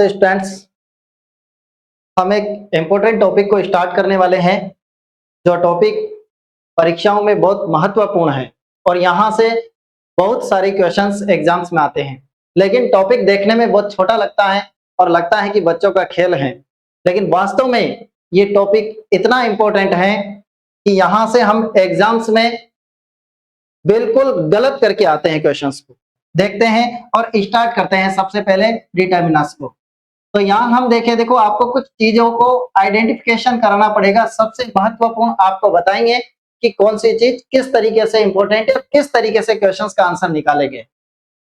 Students, हम एक important topic को स्टार्ट करने वाले हैं जो टॉपिक परीक्षाओं में बहुत महत्वपूर्ण है और यहाँ से बहुत सारे क्वेश्चंस एग्जाम्स में आते हैं। लेकिन टॉपिक देखने में बहुत छोटा लगता है और लगता है कि बच्चों का खेल है, लेकिन वास्तव में ये टॉपिक इतना इम्पोर्टेंट है कि यहाँ से हम एग्जाम्स में बिल्कुल गलत करके आते हैं। क्वेश्चंस को देखते हैं और स्टार्ट करते हैं सबसे पहले डिटर्मिनर्स को। तो यहाँ हम देखें, देखो आपको कुछ चीजों को आइडेंटिफिकेशन कराना पड़ेगा। सबसे महत्वपूर्ण आपको बताएंगे कि कौन सी चीज किस तरीके से इंपॉर्टेंट है और किस तरीके से क्वेश्चंस का आंसर निकालेंगे।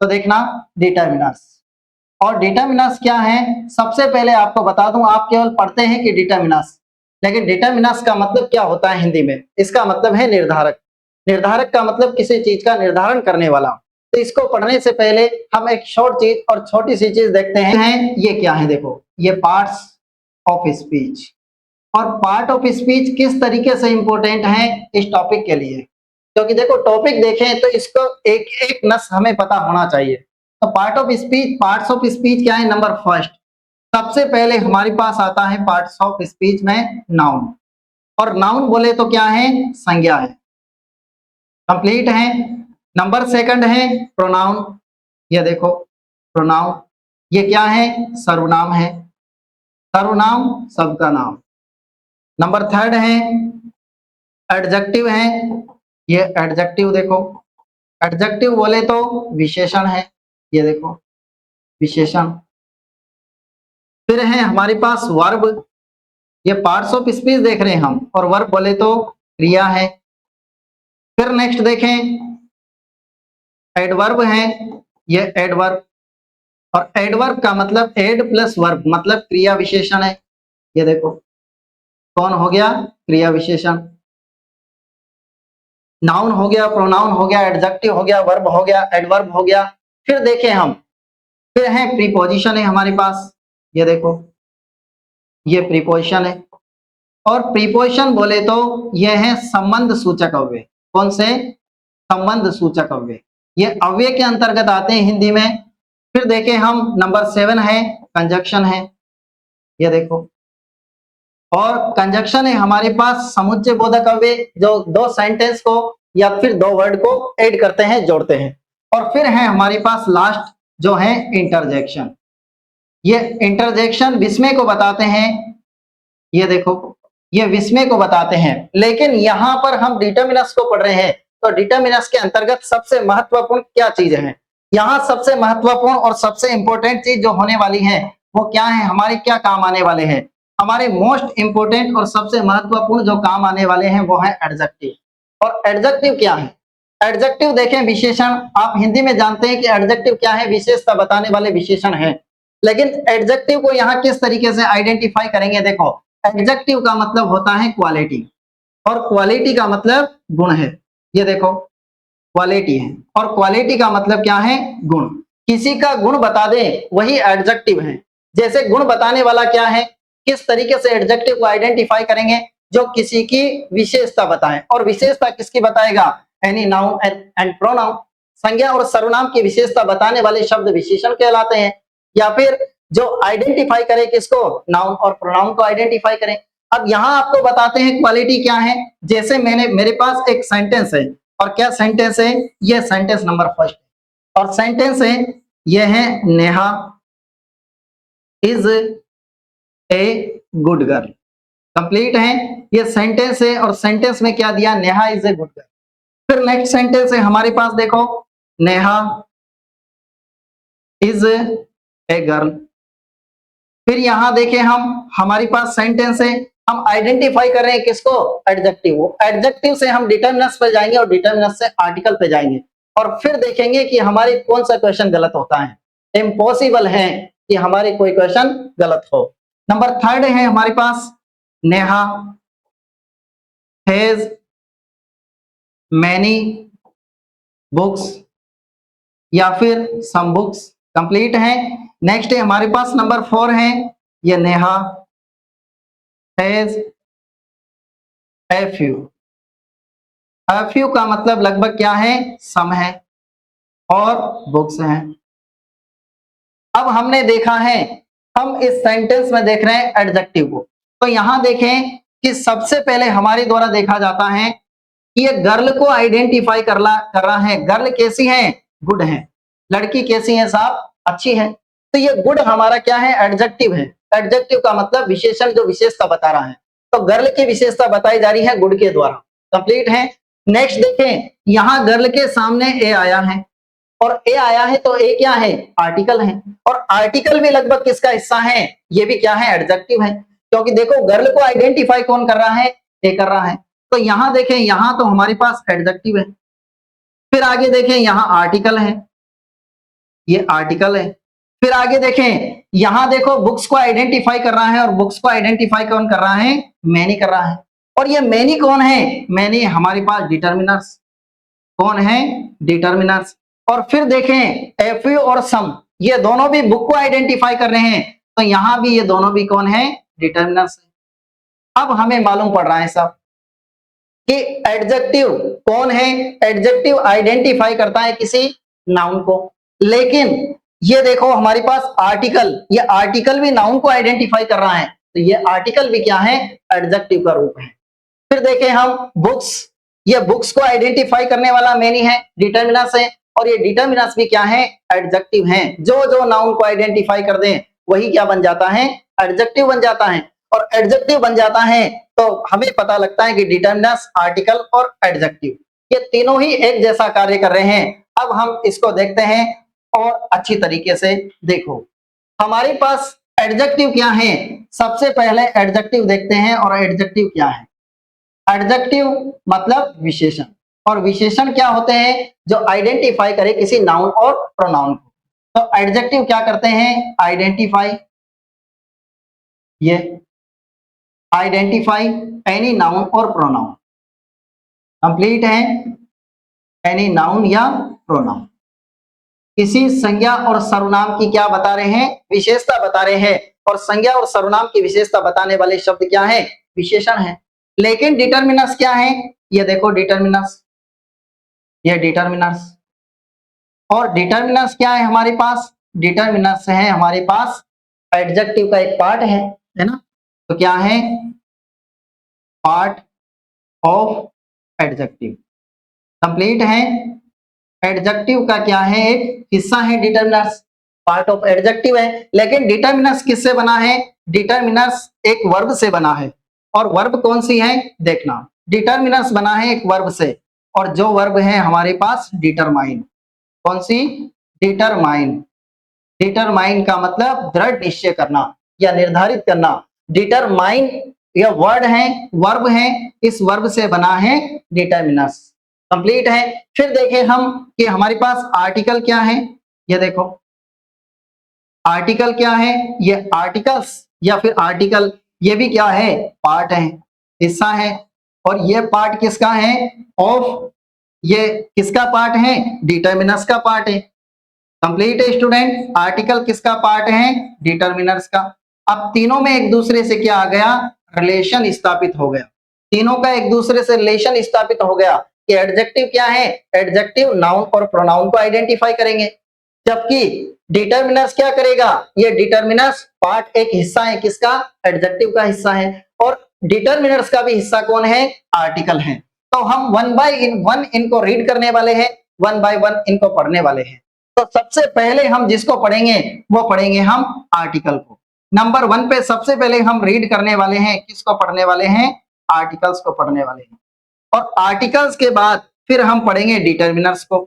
तो देखना डिटर्मिनर्स, और डिटर्मिनर्स क्या है सबसे पहले आपको बता दूं। आप केवल पढ़ते हैं कि डिटर्मिनर्स, लेकिन डिटर्मिनर्स का मतलब क्या होता है हिंदी में? इसका मतलब है निर्धारक। निर्धारक का मतलब किसी चीज का निर्धारण करने वाला। तो इसको पढ़ने से पहले हम एक शॉर्ट चीज और छोटी सी चीज देखते हैं। ये क्या है? देखो, ये पार्ट्स ऑफ स्पीच। और पार्ट ऑफ स्पीच किस तरीके से इंपॉर्टेंट है इस टॉपिक के लिए, क्योंकि देखो टॉपिक देखें तो इसको एक एक नस हमें पता होना चाहिए। तो part of speech, parts of speech क्या है? नंबर फर्स्ट, सबसे पहले हमारे पास आता है पार्ट्स ऑफ स्पीच में नाउन। और नाउन बोले तो क्या है? संज्ञा है, कंप्लीट है। नंबर सेकंड है प्रोनाउन। ये देखो प्रोनाउन, ये क्या है? सर्वनाम है। सर्वनाम सबका नाम। नंबर थर्ड है एडजेक्टिव है। ये एडजेक्टिव देखो, एडजेक्टिव बोले तो विशेषण है। ये देखो विशेषण। फिर है हमारे पास वर्ब। ये पार्ट्स ऑफ स्पीच देख रहे हैं हम, और वर्ब बोले तो क्रिया है। फिर नेक्स्ट देखें एडवर्ब है। ये एडवर्ब, और एडवर्ब का मतलब एड प्लस वर्ब, मतलब क्रिया विशेषण है। ये देखो कौन हो गया? क्रिया विशेषण। नाउन हो गया, प्रोनाउन हो गया, एडजेक्टिव हो गया, वर्ब हो गया, एडवर्ब हो गया। फिर देखें हम, फिर है प्रीपोजिशन है हमारे पास। ये देखो ये प्रीपोजिशन है। और प्रीपोजिशन बोले तो ये है संबंध सूचक अव्यय। कौन से? संबंध सूचक अव्यय। ये अव्यय के अंतर्गत आते हैं हिंदी में। फिर देखें हम नंबर 7 है कंजक्शन है। ये देखो, और कंजक्शन है हमारे पास समुच्चय बोधक अव्यय, जो दो सेंटेंस को या फिर दो वर्ड को ऐड करते हैं, जोड़ते हैं। और फिर है हमारे पास लास्ट जो है इंटरजेक्शन। ये इंटरजेक्शन विस्मय को बताते हैं। ये देखो ये विस्मय को बताते हैं। लेकिन यहाँ पर हम डिटर्मिनस को पढ़ रहे हैं, तो डिटर्मिनस के अंतर्गत सबसे महत्वपूर्ण क्या चीज है? यहाँ सबसे महत्वपूर्ण और सबसे इंपॉर्टेंट चीज जो होने वाली है वो क्या है? हमारे क्या काम आने वाले हैं? हमारे मोस्ट इंपोर्टेंट और सबसे महत्वपूर्ण जो काम आने वाले हैं वो है एडजेक्टिव। और एडजेक्टिव क्या है? एडजेक्टिव देखें विशेषण। आप हिंदी में जानते हैं कि एडजेक्टिव क्या है? विशेषता बताने वाले विशेषण है। लेकिन एडजेक्टिव को यहाँ किस तरीके से आइडेंटिफाई करेंगे? देखो, एडजेक्टिव का मतलब होता है क्वालिटी, और क्वालिटी का मतलब गुण है। ये देखो क्वालिटी है, और क्वालिटी का मतलब क्या है? गुण। किसी का गुण बता दें वही एडजेक्टिव है। जैसे गुण बताने वाला क्या है? किस तरीके से एडजेक्टिव को आइडेंटिफाई करेंगे? जो किसी की विशेषता बताए। और विशेषता किसकी बताएगा? Any noun and pronoun. संज्ञा और सर्वनाम की विशेषता बताने वाले शब्द विशेषण कहलाते हैं। या फिर जो आइडेंटिफाई करे किसको? नाउन और प्रोनाउन को आइडेंटिफाई करें। अब यहाँ आपको बताते हैं क्वालिटी क्या है। जैसे मेरे पास एक सेंटेंस है, और क्या सेंटेंस है? ये सेंटेंस नंबर फर्स्ट, और सेंटेंस है ये है Neha is a good girl. Complete है, ये सेंटेंस है, और सेंटेंस में क्या दिया? Neha is a good girl. फिर नेक्स्ट सेंटेंस है हमारे पास, देखो नेहा इज ए गर्ल। फिर यहां देखें हम, हमारे पास सेंटेंस है, हम आइडेंटिफाई कर रहे हैं किसको? एडजेक्टिव। एडजेक्टिव से हम डिटर्मिनस पे जाएंगे, और डिटर्मिनस से आर्टिकल पे जाएंगे, और फिर देखेंगे कि हमारी कौन सा क्वेश्चन गलत होता है। इम्पॉसिबल है कि हमारी कोई क्वेश्चन गलत हो। नंबर थर्ड है हमारे पास नेहा हैज मैनी बुक्स, या फिर सम बुक्स। कंप्लीट है। नेक्स्ट है हमारे पास नंबर 4 है, ये Neha has a few. A few का मतलब लगभग क्या है? सम है, और बुक्स हैं। अब हमने देखा है हम इस सेंटेंस में देख रहे हैं एडजेक्टिव को। तो यहां देखें कि सबसे पहले हमारे द्वारा देखा जाता है कि ये गर्ल को आइडेंटिफाई कर रहा है। गर्ल कैसी है? गुड है। लड़की कैसी है साहब? अच्छी है। तो ये गुड हमारा क्या है? एडजेक्टिव है। एडजेक्टिव का मतलब विशेषण, जो विशेषता बता रहा है। तो गर्ल की विशेषता बताई जा रही है गुड के द्वारा। कंप्लीट है। नेक्स्ट देखें, यहां गर्ल के सामने ए आया है, और ए आया है तो ए क्या है? आर्टिकल है। और आर्टिकल भी लगभग किसका हिस्सा है? ये भी क्या है? एडजेक्टिव है। क्योंकि देखो गर्ल को आइडेंटिफाई कौन कर रहा है? ए कर रहा है। तो यहां देखें, यहां तो हमारे पास एडजेक्टिव है। फिर आगे देखें, यहां आर्टिकल है, ये आर्टिकल है। फिर आगे देखें, यहां देखो बुक्स को आइडेंटिफाई कर रहा है, और बुक्स को आइडेंटिफाई कौन कर रहा है? मैनी कर रहा है। और ये मैनी कौन है? मैनी हमारे पास डिटर्मिनर्स। कौन है? डिटर्मिनर्स। और फिर देखें एफ यू और सम, ये दोनों भी बुक को आइडेंटिफाई कर रहे हैं। तो यहां भी ये दोनों भी कौन है? डिटर्मिनर्स। अब हमें मालूम पड़ रहा है सब कि एडजेक्टिव कौन है? एडजेक्टिव आइडेंटिफाई करता है किसी नाउन को। लेकिन ये देखो हमारे पास आर्टिकल, ये आर्टिकल भी नाउन को आइडेंटिफाई कर रहा है। तो ये आर्टिकल भी क्या है? एडजेक्टिव का रूप है। फिर देखें हम बुक्स, ये बुक्स को आइडेंटिफाई करने वाला मेनी है, डिटर्मिनस है। और ये डिटर्मिनस भी क्या है? एडजेक्टिव है। जो जो नाउन को आइडेंटिफाई कर दें वही क्या बन जाता है? एडजेक्टिव बन जाता है। और एडजेक्टिव बन जाता है तो हमें पता लगता है कि डिटर्मिनस, आर्टिकल और एडजेक्टिव ये तीनों ही एक जैसा कार्य कर रहे हैं। अब हम इसको देखते हैं और अच्छी तरीके से देखो। हमारे पास एडजेक्टिव क्या है? सबसे पहले एडजेक्टिव देखते हैं। और एडजेक्टिव क्या है? एडजेक्टिव मतलब विशेषण। और विशेषण क्या होते हैं? जो आइडेंटिफाई करे किसी नाउन और प्रोनाउन को। तो एडजेक्टिव क्या करते हैं? आइडेंटिफाई, ये आइडेंटिफाई एनी नाउन और प्रोनाउन। कंप्लीट है। एनी नाउन या प्रोनाउन, किसी संज्ञा और सर्वनाम की क्या बता रहे हैं? विशेषता बता रहे हैं। और संज्ञा और सर्वनाम की विशेषता बताने वाले शब्द क्या है? विशेषण है। लेकिन डिटर्मिनस क्या है? ये देखो डिटर्मिनस, ये डिटर्मिनस। और डिटर्मिनस क्या है हमारे पास? डिटर्मिनस है हमारे पास एडजेक्टिव का एक पार्ट है ना? तो क्या है? Part of adjective. कंप्लीट है। एडजेक्टिव का क्या है? एक हिस्सा है डिटर्मिनस, पार्ट ऑफ एडजेक्टिव है। लेकिन डिटर्मिनस किससे बना है? डिटर्मिनस एक वर्ब से बना है। और वर्ब कौन सी है? देखना, डिटर्मिनस बना है एक वर्ब से। और जो वर्ब है हमारे पास डिटरमाइन। कौन सी? डिटरमाइन। डिटरमाइन का मतलब दृढ़ निश्चय करना या निर्धारित करना। डिटरमाइन यह वर्ड है, वर्ब है, इस वर्ब से बना है डिटरमिनस। कंप्लीट है। फिर देखें हम कि हमारे पास आर्टिकल क्या है? ये देखो आर्टिकल क्या है? ये आर्टिकल्स या फिर आर्टिकल, ये भी क्या है? पार्ट है, हिस्सा है। और ये पार्ट किसका है? ऑफ, ये किसका पार्ट है? डिटरमिनस का पार्ट है। कंप्लीट है स्टूडेंट। आर्टिकल किसका पार्ट है? डिटरमिनर्स का। अब तीनों में एक दूसरे से क्या आ गया? रिलेशन स्थापित हो गया। तीनों का एक दूसरे से रिलेशन स्थापित हो गया कि एडजेक्टिव क्या है? एडजेक्टिव नाउन और प्रोनाउन को आइडेंटिफाई करेंगे, जबकि डिटरमिनर्स क्या करेगा? ये डिटरमिनर्स पार्ट, एक हिस्सा है किसका? एडजेक्टिव का हिस्सा है। और डिटरमिनर्स का भी हिस्सा कौन है? आर्टिकल है। तो हम वन बाय वन इनको रीड करने वाले हैं, वन बाय वन इनको पढ़ने वाले हैं। तो सबसे पहले हम जिसको पढ़ेंगे वो पढ़ेंगे हम आर्टिकल को। नंबर 1 पे सबसे पहले हम रीड करने वाले हैं, किसको पढ़ने वाले हैं? आर्टिकल्स को पढ़ने वाले हैं। और आर्टिकल्स के बाद फिर हम पढ़ेंगे डिटरमिनर्स को।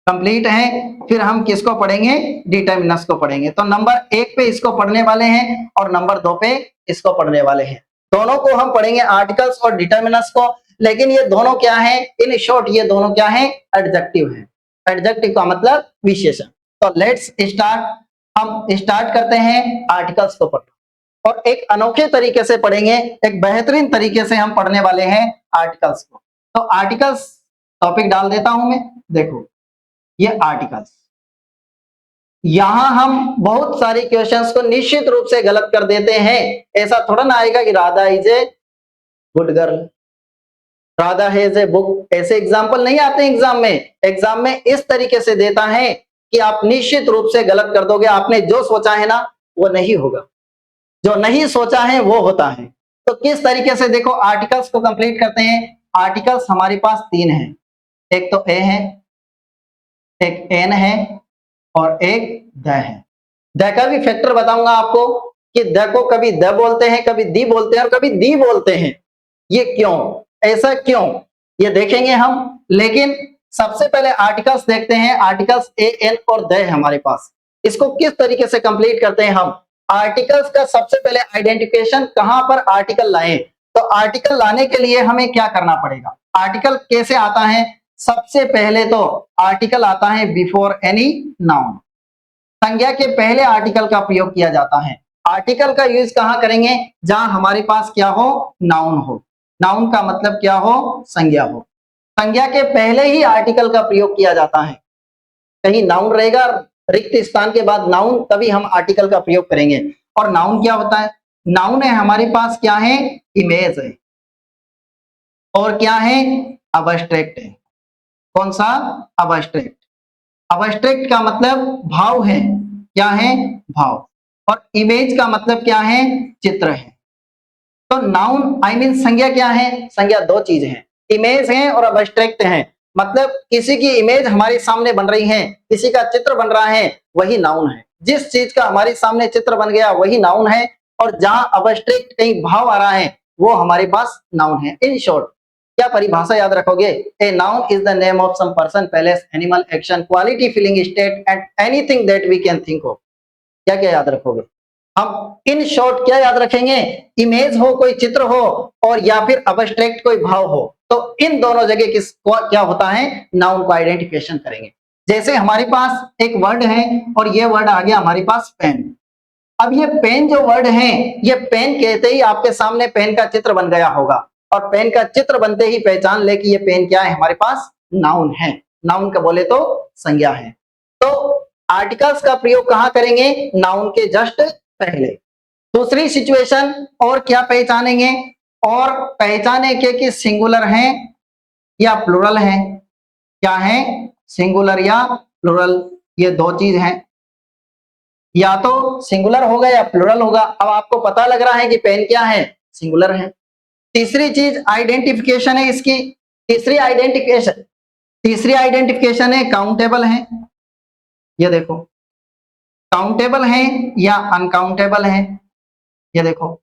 कंप्लीट है। फिर हम किसको पढ़ेंगे? डिटरमिनर्स को पढ़ेंगे। तो नंबर 1 पे इसको पढ़ने वाले हैं और नंबर 2 पे इसको पढ़ने वाले हैं। दोनों को हम पढ़ेंगे, आर्टिकल्स और डिटरमिनर्स को। लेकिन ये दोनों क्या है? इन शॉर्ट ये दोनों क्या है? एडजेक्टिव है। एडजेक्टिव का मतलब विशेषण। तो लेट्स स्टार्ट। हम स्टार्ट करते हैं आर्टिकल्स को पढ़ना, और एक अनोखे तरीके से पढ़ेंगे, एक बेहतरीन तरीके से हम पढ़ने वाले हैं आर्टिकल्स को। तो आर्टिकल्स टॉपिक डाल देता हूं मैं। देखो ये आर्टिकल्स, यहां हम बहुत सारे क्वेश्चंस को निश्चित रूप से गलत कर देते हैं। ऐसा थोड़ा ना आएगा कि Radha is a good girl, Radha has a book, ऐसे एग्जाम्पल नहीं आते एग्जाम में। एग्जाम में इस तरीके से देता है कि आप निश्चित रूप से गलत कर दोगे। आपने जो सोचा है ना वो नहीं होगा, जो नहीं सोचा है वो होता है। तो किस तरीके से देखो आर्टिकल्स को कंप्लीट करते हैं। आर्टिकल्स हमारे पास 3 हैं, एक तो ए है, एक एन है और एक द है। द का भी फैक्टर बताऊंगा आपको कि द को कभी द बोलते हैं, कभी दी बोलते हैं और कभी दी बोलते हैं। ये क्यों, ऐसा क्यों, ये देखेंगे हम। लेकिन सबसे पहले आर्टिकल्स देखते हैं। आर्टिकल्स ए एन और द है हमारे पास। इसको किस तरीके से कंप्लीट करते हैं हम। आर्टिकल्स का सबसे पहले आइडेंटिफिकेशन, कहां पर आर्टिकल लाएं। तो आर्टिकल लाने के लिए हमें क्या करना पड़ेगा। आर्टिकल कैसे आता है, सबसे पहले तो आर्टिकल आता है बिफोर एनी नाउन। संज्ञा के पहले आर्टिकल का प्रयोग किया जाता है। आर्टिकल का यूज कहां करेंगे, जहां हमारे पास क्या हो, नाउन हो। नाउन का मतलब क्या हो, संज्ञा हो। संज्ञा के पहले ही आर्टिकल का प्रयोग किया जाता है। कहीं नाउन रहेगा रिक्त स्थान के बाद नाउन, तभी हम आर्टिकल का प्रयोग करेंगे। और नाउन क्या होता है, नाउन है हमारे पास क्या है, इमेज है। और क्या है, अबस्ट्रैक्ट है। कौन सा, अबस्ट्रैक्ट। अबस्ट्रैक्ट का मतलब भाव है, क्या है, भाव। और इमेज का मतलब क्या है, चित्र है। तो नाउन आई मीन संज्ञा क्या है, संज्ञा दो चीज है, इमेज है और अबस्ट्रैक्ट है। मतलब किसी की इमेज हमारे सामने बन रही है, किसी का चित्र बन रहा है, वही नाउन है। जिस चीज का हमारे सामने चित्र बन गया वही नाउन है। और जहां अबस्ट्रैक्ट कहीं भाव आ रहा है वो हमारे पास नाउन है। इन शॉर्ट क्या परिभाषा याद रखोगे, a noun is the name of some person, place, animal, action, quality, feeling, state and anything that we can think of. क्या क्या याद रखोगे, हम इन शॉर्ट क्या याद रखेंगे, इमेज हो, कोई चित्र हो, और या फिर अबस्ट्रैक्ट कोई भाव हो। तो इन दोनों जगह किस क्या होता है, नाउन को आइडेंटिफिकेशन करेंगे। जैसे हमारे पास एक वर्ड है और ये वर्ड आ गया हमारे पास पेन। अब ये पेन जो वर्ड है, ये पेन कहते ही आपके सामने पेन का चित्र बन गया होगा। और पेन का चित्र बनते ही पहचान ले कि ये पेन क्या है, हमारे पास नाउन है। नाउन का बोले तो संज्ञा है। तो आर्टिकल्स का प्रयोग कहां करेंगे, नाउन के जस्ट पहले। दूसरी सिचुएशन और क्या पहचानेंगे, और पहचाने के कि सिंगुलर है या प्लुरल है। क्या है, सिंगुलर या प्लुरल, ये दो चीज है। या तो सिंगुलर होगा या प्लुरल होगा। अब आपको पता लग रहा है कि पेन क्या है, सिंगुलर है। तीसरी चीज आइडेंटिफिकेशन है इसकी। तीसरी आइडेंटिफिकेशन है काउंटेबल है। ये देखो काउंटेबल है या अनकाउंटेबल है, ये देखो।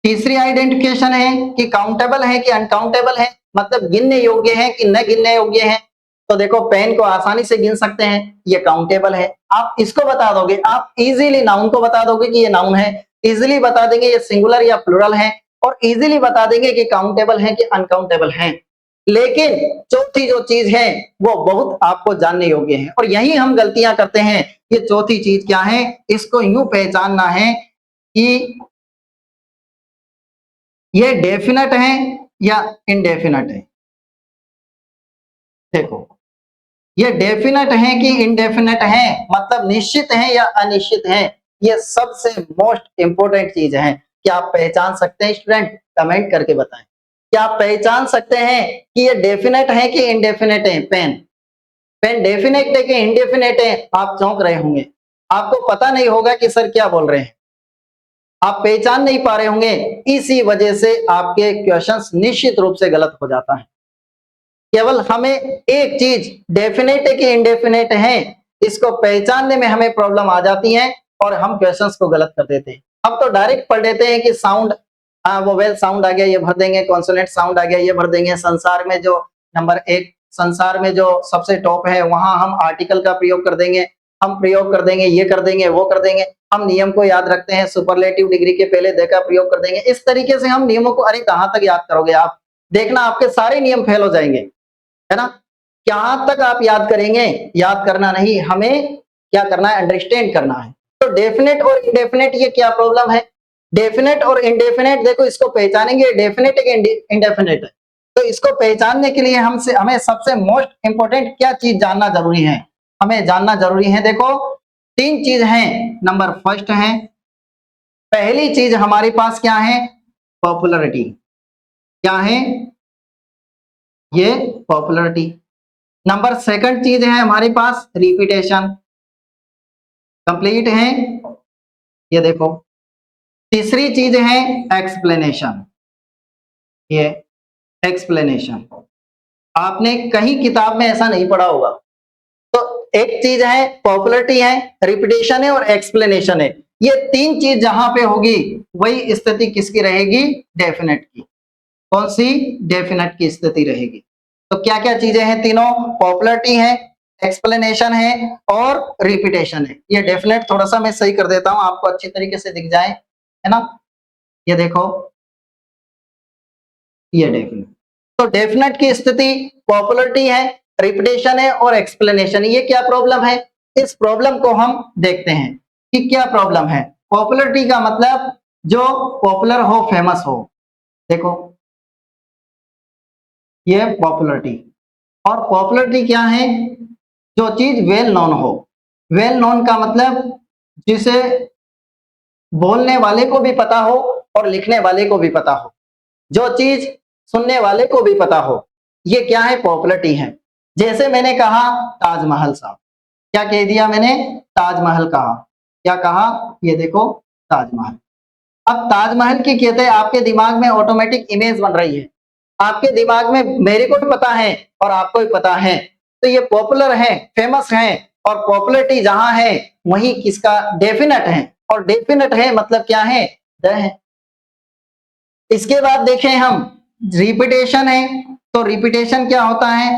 तीसरी आइडेंटिफिकेशन है कि काउंटेबल है कि अनकाउंटेबल है, मतलब गिनने योग्य है कि न गिनने योग्य है। तो देखो पेन को आसानी से गिन सकते हैं, ये काउंटेबल है। आप इसको बता दोगे, आप इजीली नाउन को बता दोगे कि ये नाउन है, इजीली बता देंगे ये सिंगुलर या प्लुरल है, और इजीली बता देंगे कि काउंटेबल है कि अनकाउंटेबल है। लेकिन चौथी जो चीज है वो बहुत आपको जानने योग्य है, और यही हम गलतियां करते हैं। ये चौथी चीज क्या है, इसको यूं पहचानना है कि ये डेफिनेट है या इनडेफिनेट है। देखो ये डेफिनेट है कि इनडेफिनेट है, मतलब निश्चित है या अनिश्चित है। ये सबसे मोस्ट इंपोर्टेंट चीज है। क्या आप पहचान सकते हैं स्टूडेंट, कमेंट करके बताएं। क्या आप पहचान सकते हैं कि ये डेफिनेट है कि इनडेफिनेट है। पेन पेन डेफिनेट है कि इनडेफिनेट है, आप चौंक रहे होंगे, आपको पता नहीं होगा कि सर क्या बोल रहे हैं, आप पहचान नहीं पा रहे होंगे। इसी वजह से आपके क्वेश्चंस निश्चित रूप से गलत हो जाता है। केवल हमें एक चीज डेफिनेट है कि इनडेफिनेट है, इसको पहचानने में हमें प्रॉब्लम आ जाती है और हम क्वेश्चंस को गलत कर देते हैं। हम तो डायरेक्ट पढ़ देते हैं कि साउंड, वोवेल साउंड आ गया ये भर देंगे, कॉन्सोनेंट साउंड आ गया ये भर देंगे। संसार में जो नंबर 1, संसार में जो सबसे टॉप है वहां हम आर्टिकल का प्रयोग कर देंगे, हम प्रयोग कर देंगे, ये कर देंगे, वो कर देंगे। हम नियम को याद रखते हैं, सुपरलेटिव डिग्री के पहले दे का प्रयोग कर देंगे। इस तरीके से हम नियमों को, अरे कहां तक याद करोगे आप, देखना आपके सारे नियम फेल हो जाएंगे, है ना। कहां तक आप याद करेंगे, याद करना नहीं, हमें क्या करना है, अंडरस्टैंड करना है। तो डेफिनेट और इंडेफिनेट ये क्या प्रॉब्लम है, डेफिनेट और इंडेफिनेट, देखो इसको पहचानेंगे, डेफिनेट है कि इंडेफिनेट है। तो इसको पहचानने के लिए हमें सबसे मोस्ट इंपोर्टेंट क्या चीज जानना जरूरी है, हमें जानना जरूरी है। देखो 3 चीज हैं। नंबर फर्स्ट है, पहली चीज हमारे पास क्या है, पॉपुलरिटी। क्या है, ये पॉपुलरिटी। नंबर सेकंड चीज है हमारे पास रिपीटेशन। कंप्लीट है। ये देखो, तीसरी चीज है एक्सप्लेनेशन। ये एक्सप्लेनेशन आपने कहीं किताब में ऐसा नहीं पढ़ा होगा। तो एक चीज है पॉपुलरिटी है, रिपीटेशन है और एक्सप्लेनेशन है। ये तीन चीज जहां पे होगी वही स्थिति किसकी रहेगी? डेफिनेट की। कौन सी? डेफिनेट की स्थिति रहेगी। तो क्या क्या चीजें हैं तीनों? पॉपुलरिटी है, एक्सप्लेनेशन है और रिपीटेशन है। ये डेफिनेट थोड़ा सा मैं सही कर देता हूं आपको अच्छी तरीके से दिख जाए, है ना। ये देखो, ये डेफिनेट। तो डेफिनेट की स्थिति पॉपुलरिटी है, रिपीटेशन है और एक्सप्लेनेशन। ये क्या प्रॉब्लम है? इस प्रॉब्लम को हम देखते हैं कि क्या प्रॉब्लम है। पॉपुलरिटी का मतलब जो पॉपुलर हो, फेमस हो। देखो, ये पॉपुलरिटी। और पॉपुलरिटी क्या है? जो चीज वेल नोन हो। वेल नोन का मतलब जिसे बोलने वाले को भी पता हो और लिखने वाले को भी पता हो, जो चीज सुनने वाले को भी पता हो, ये क्या है? पॉपुलरिटी है। जैसे मैंने कहा ताजमहल साहब, क्या कह दिया मैंने? ताजमहल कहा। क्या कहा? ये देखो ताजमहल। अब ताजमहल की कहते हैं आपके दिमाग में ऑटोमेटिक इमेज बन रही है। आपके दिमाग में मेरे को भी पता है और आपको भी पता है। तो ये पॉपुलर है, फेमस है और पॉपुलरिटी जहां है वहीं किसका? डेफिनेट है। और डेफिनेट है मतलब क्या है? द है। इसके बाद देखें हम, रिपीटेशन है। तो रिपीटेशन क्या होता है?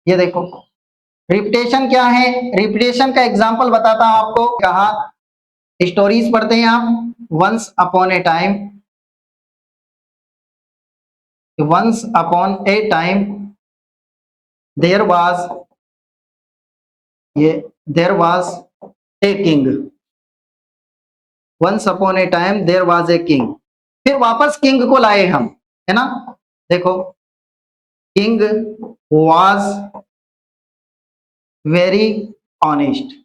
ये देखो, रिपीटेशन क्या है? रिपीटेशन का एग्जांपल बताता हूं आपको। कहा, स्टोरीज पढ़ते हैं आप। Once upon a time, once upon a time there was, ये there was a king. Once upon a time there was a king. फिर वापस किंग को लाए हम, है ना। देखो, किंग वाज वेरी ऑनेस्ट।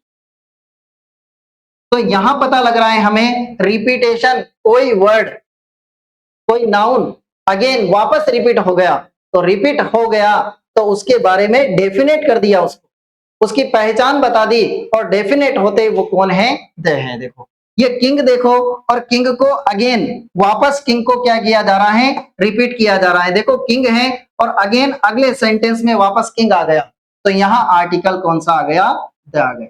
तो यहां पता लग रहा है हमें रिपीटेशन, कोई वर्ड, कोई नाउन अगेन वापस रिपीट हो गया। तो रिपीट हो गया तो उसके बारे में डेफिनेट कर दिया, उसको उसकी पहचान बता दी। और डेफिनेट होते वो कौन है? द है। देखो, ये किंग देखो, और किंग को अगेन वापस किंग को क्या किया जा रहा है? रिपीट किया जा रहा है। देखो, किंग है और अगेन अगले सेंटेंस में वापस किंग आ गया। तो यहां आर्टिकल कौन सा आ गया? द आ गया।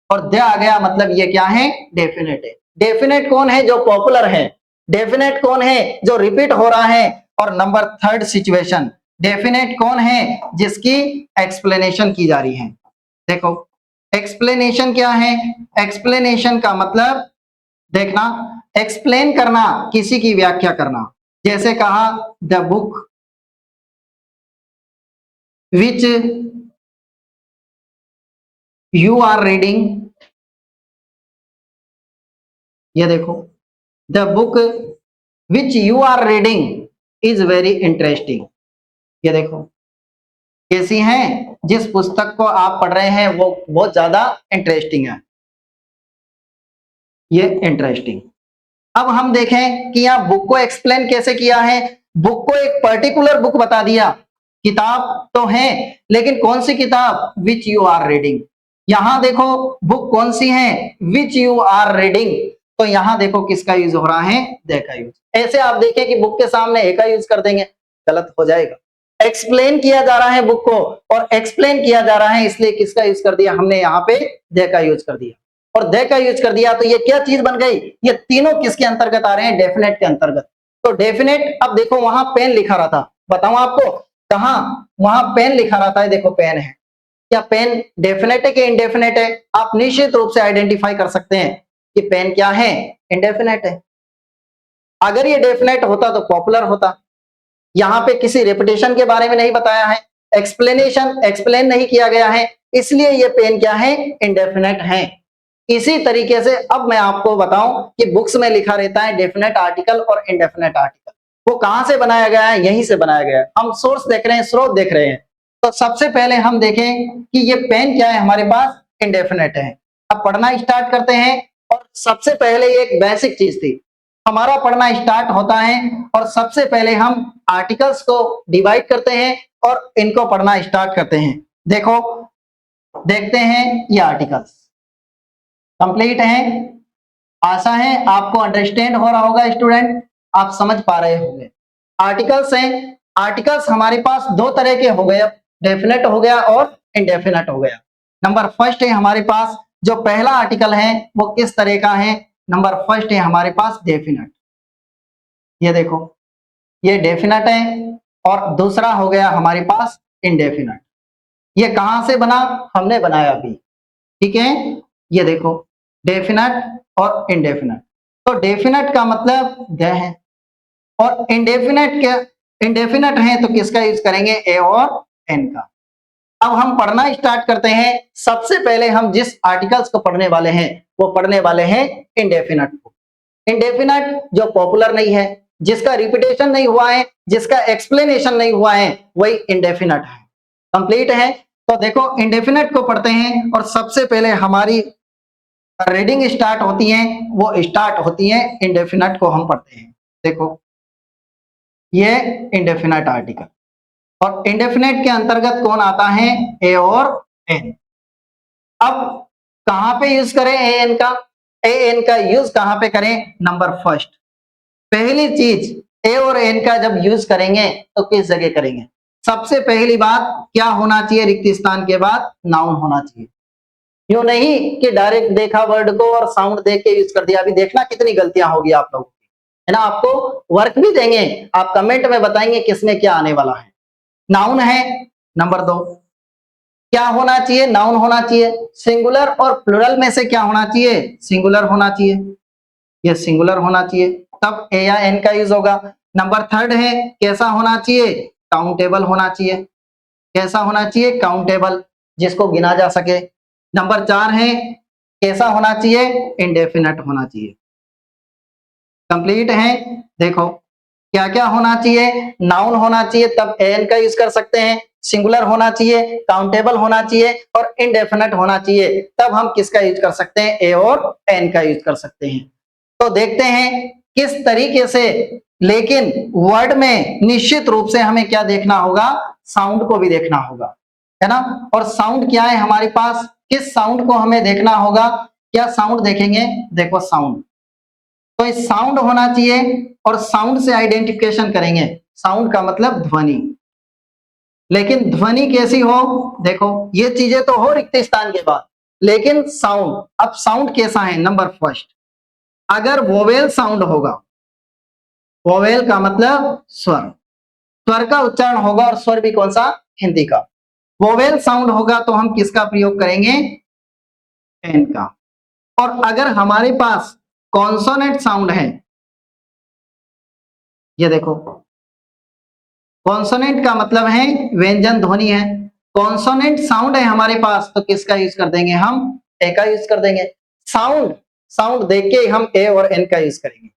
और द आ गया मतलब ये क्या है? डेफिनेट है। डेफिनेट कौन है? जो पॉपुलर है। डेफिनेट कौन है? जो रिपीट हो रहा है। और नंबर थर्ड सिचुएशन, डेफिनेट कौन है? जिसकी एक्सप्लेनेशन की जा रही है। देखो, एक्सप्लेनेशन क्या है? एक्सप्लेनेशन का मतलब देखना, एक्सप्लेन करना, किसी की व्याख्या करना। जैसे कहा, the book which you are reading. ये देखो, the book which you are reading is very interesting. ये देखो, कैसी है? जिस पुस्तक को आप पढ़ रहे हैं वो बहुत ज्यादा इंटरेस्टिंग है। ये इंटरेस्टिंग। अब हम देखें कि यहाँ बुक को एक्सप्लेन कैसे किया है। बुक को एक पर्टिकुलर बुक बता दिया। किताब तो है, लेकिन कौन सी किताब? Which you are reading. यहां देखो, बुक कौन सी है? Which you are reading. तो यहां देखो किसका यूज हो रहा है? द का यूज। ऐसे आप देखें कि बुक के सामने ए का यूज कर देंगे, गलत हो जाएगा। एक्सप्लेन किया जा रहा है बुक को, और एक्सप्लेन किया जा रहा है, इसलिए किसका यूज कर दिया हमने? यहाँ पे द का यूज कर दिया। और दे का यूज कर दिया तो ये क्या चीज बन गई? ये तीनों किसके अंतर्गत आ रहे हैं? डेफिनेट के अंतर्गत। तो डेफिनेट, अब देखो वहां पेन लिखा रहा था, बताऊं आपको कहा? वहां पेन लिखा रहा था, देखो पेन है। क्या पेन डेफिनेट है कि इंडेफिनेट है? आप निश्चित रूप से आइडेंटिफाई कर सकते हैं कि पेन क्या है? इंडेफिनेट है। अगर ये डेफिनेट होता तो पॉपुलर होता। यहाँ पे किसी रेपुटेशन के बारे में नहीं बताया है, एक्सप्लेनेशन एक्सप्लेन नहीं किया गया है, इसलिए ये पेन क्या है? इंडेफिनेट है। इसी तरीके से अब मैं आपको बताऊं कि बुक्स में लिखा रहता है डेफिनेट आर्टिकल और इंडेफिनेट आर्टिकल। वो कहां से बनाया गया है? यहीं से बनाया गया है। हम सोर्स देख रहे हैं, स्रोत देख रहे हैं। तो सबसे पहले हम देखें कि ये पेन क्या है हमारे पास? इंडेफिनेट है। अब पढ़ना स्टार्ट करते हैं। और सबसे पहले एक बेसिक चीज थी, हमारा पढ़ना स्टार्ट होता है और सबसे पहले हम आर्टिकल्स को डिवाइड करते हैं और इनको पढ़ना स्टार्ट करते हैं। देखो, देखते हैं ये आर्टिकल्स। कंप्लीट है। आशा है आपको अंडरस्टैंड हो रहा होगा स्टूडेंट, आप समझ पा रहे होंगे। आर्टिकल्स हैं, आर्टिकल्स हमारे पास दो तरह के हो गए, डेफिनेट हो गया और इनडेफिनेट हो गया। नंबर फर्स्ट है हमारे पास जो पहला आर्टिकल है वो किस तरह का है, नंबर फर्स्ट है हमारे पास डेफिनेट। ये देखो ये डेफिनेट है और दूसरा हो गया हमारे पास इनडेफिनेट। ये कहां से बना, हमने बनाया अभी, ठीक है। ये देखो डेफिनेट और इनडेफिनेट। तो डेफिनेट का मतलब दे है और इनडेफिनेट के इनडेफिनेट है तो किसका यूज करेंगे, ए और एन का। अब हम पढ़ना स्टार्ट करते हैं। सबसे पहले हम जिस आर्टिकल्स को पढ़ने वाले हैं वो पढ़ने वाले हैं इंडेफिनेट को। इंडेफिनेट जो पॉपुलर नहीं है, जिसका रिपीटेशन नहीं हुआ है, जिसका एक्सप्लेनेशन नहीं हुआ है, वही इंडेफिनेट है। कंप्लीट है। तो देखो इंडेफिनेट को पढ़ते हैं और सबसे पहले हमारी रीडिंग स्टार्ट होती है, वो स्टार्ट होती है इंडेफिनेट को हम पढ़ते हैं। देखो ये इंडेफिनेट आर्टिकल और इंडेफिनेट के अंतर्गत कौन आता है, ए और एन। अब कहां पे यूज करें ए एन का, ए एन का यूज कहां पे करें, नंबर फर्स्ट। पहली चीज ए और एन का जब यूज करेंगे तो किस जगह करेंगे, सबसे पहली बात क्या होना चाहिए, रिक्त स्थान के बाद नाउन होना चाहिए। यूं नहीं कि डायरेक्ट देखा वर्ड को और साउंड देख के यूज कर दिया। अभी देखना कितनी गलतियां होगी आप लोगों की, है ना। आपको वर्क भी देंगे, आप कमेंट में बताएंगे किसमें क्या आने वाला है। नाउन है नंबर 2, क्या होना चाहिए, नाउन होना चाहिए। सिंगुलर और प्लुरल में से क्या होना चाहिए, सिंगुलर होना चाहिए, ये सिंगुलर होना चाहिए, तब ए या एन का यूज होगा। नंबर 3 है कैसा होना चाहिए, काउंटेबल होना चाहिए। कैसा होना चाहिए, काउंटेबल, जिसको गिना जा सके। नंबर 4 है कैसा होना चाहिए, इंडेफिनेट होना चाहिए। कंप्लीट है। देखो क्या क्या होना चाहिए, नाउन होना चाहिए तब एन का यूज कर सकते हैं, सिंगुलर होना चाहिए, काउंटेबल होना चाहिए और इनडेफिनेट होना चाहिए, तब हम किसका यूज कर सकते हैं, ए और एन का यूज कर सकते हैं। तो देखते हैं किस तरीके से, लेकिन वर्ड में निश्चित रूप से हमें क्या देखना होगा, साउंड को भी देखना होगा, है ना। और साउंड क्या है हमारे पास, किस साउंड को हमें देखना होगा, क्या साउंड देखेंगे, देखो साउंड, तो इस साउंड होना चाहिए और साउंड से आइडेंटिफिकेशन करेंगे। साउंड का मतलब ध्वनि, लेकिन ध्वनि कैसी हो, देखो ये चीजें तो हो रिक्त स्थान के बाद, लेकिन साउंड, अब साउंड कैसा है, नंबर फर्स्ट, अगर वोवेल साउंड होगा, वोवेल का मतलब स्वर, स्वर का उच्चारण होगा और स्वर भी कौन सा, हिंदी का। वोवेल साउंड होगा तो हम किसका प्रयोग करेंगे, एन का। और अगर हमारे पास कॉन्सोनेंट साउंड है, ये देखो कॉन्सोनेंट का मतलब है व्यंजन ध्वनि है, कॉन्सोनेंट साउंड है हमारे पास तो किसका यूज कर देंगे, हम ए का यूज कर देंगे। साउंड, साउंड देख के हम ए और एन का यूज करेंगे।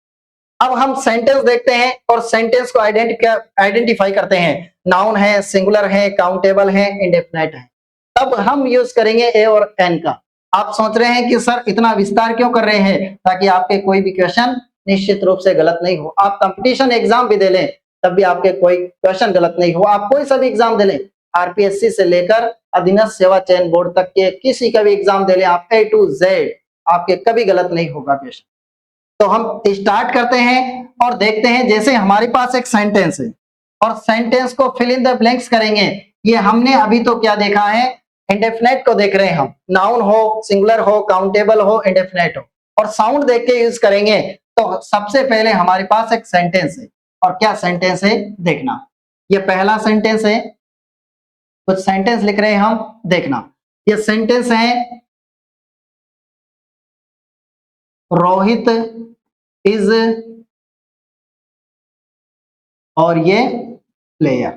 अब हम सेंटेंस देखते हैं और सेंटेंस को आइडेंटिफाई करते हैं, नाउन है, सिंगुलर है, काउंटेबल है, इंडेफिनिट है, तब हम यूज करेंगे ए और एन का। आप सोच रहे हैं कि सर इतना विस्तार क्यों कर रहे हैं, ताकि आपके कोई भी क्वेश्चन निश्चित रूप से गलत नहीं हो। आप कंपटीशन एग्जाम भी दे लें तब भी आपके कोई क्वेश्चन गलत नहीं हो। आप कोई सा भी एग्जाम दे लें, आरपीएससी से लेकर अधीनस्थ सेवा चयन बोर्ड तक के किसी का भी एग्जाम दे लें आप, A to Z आपके कभी गलत नहीं होगा क्वेश्चन। तो हम स्टार्ट करते हैं और देखते हैं, जैसे हमारे पास एक सेंटेंस है और सेंटेंस को फिल इन द ब्लैंक्स करेंगे। ये हमने अभी तो क्या देखा है, इंडेफिनेट को देख रहे हैं हम, नाउन हो, सिंगुलर हो, काउंटेबल हो, इंडेफिनेट हो, और साउंड देख के यूज करेंगे। तो सबसे पहले हमारे पास एक सेंटेंस है और क्या सेंटेंस है देखना, ये पहला सेंटेंस है, कुछ सेंटेंस लिख रहे हैं हम, देखना। ये सेंटेंस है रोहित इज, और ये प्लेयर।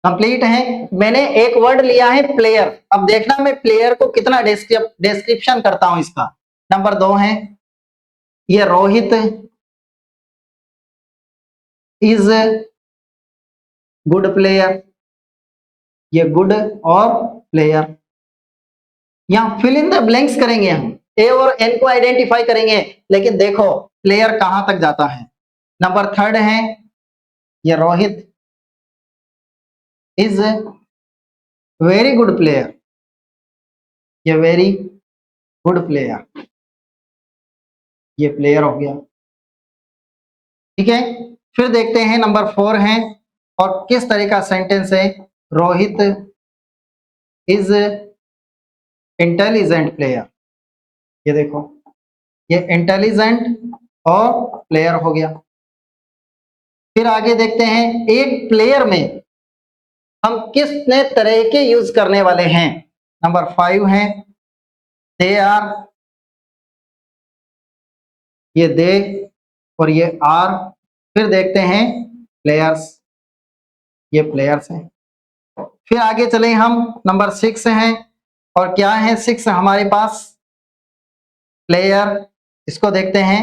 कंप्लीट है। मैंने एक वर्ड लिया है प्लेयर, अब देखना मैं प्लेयर को कितना डिस्क्रिप्शन करता हूं इसका। नंबर 2 है ये रोहित इज गुड प्लेयर, ये गुड और प्लेयर। यहां फिल इन द ब्लैंक्स करेंगे हम, ए और एन को आइडेंटिफाई करेंगे, लेकिन देखो प्लेयर कहां तक जाता है। नंबर 3 है ये Rohit is very good player, ये वेरी गुड प्लेयर, ये प्लेयर हो गया। ठीक है, फिर देखते हैं नंबर 4 है और किस तरह का सेंटेंस है। रोहित इज इंटेलिजेंट प्लेयर, ये देखो ये इंटेलिजेंट और प्लेयर हो गया। फिर आगे देखते हैं एक प्लेयर में हम कितने तरह के यूज करने वाले हैं। नंबर 5 है दे आर, ये दे और ये आर। फिर देखते हैं प्लेयर्स, ये प्लेयर्स हैं। फिर आगे चले हम नंबर 6 हैं और क्या है 6 हमारे पास प्लेयर। इसको देखते हैं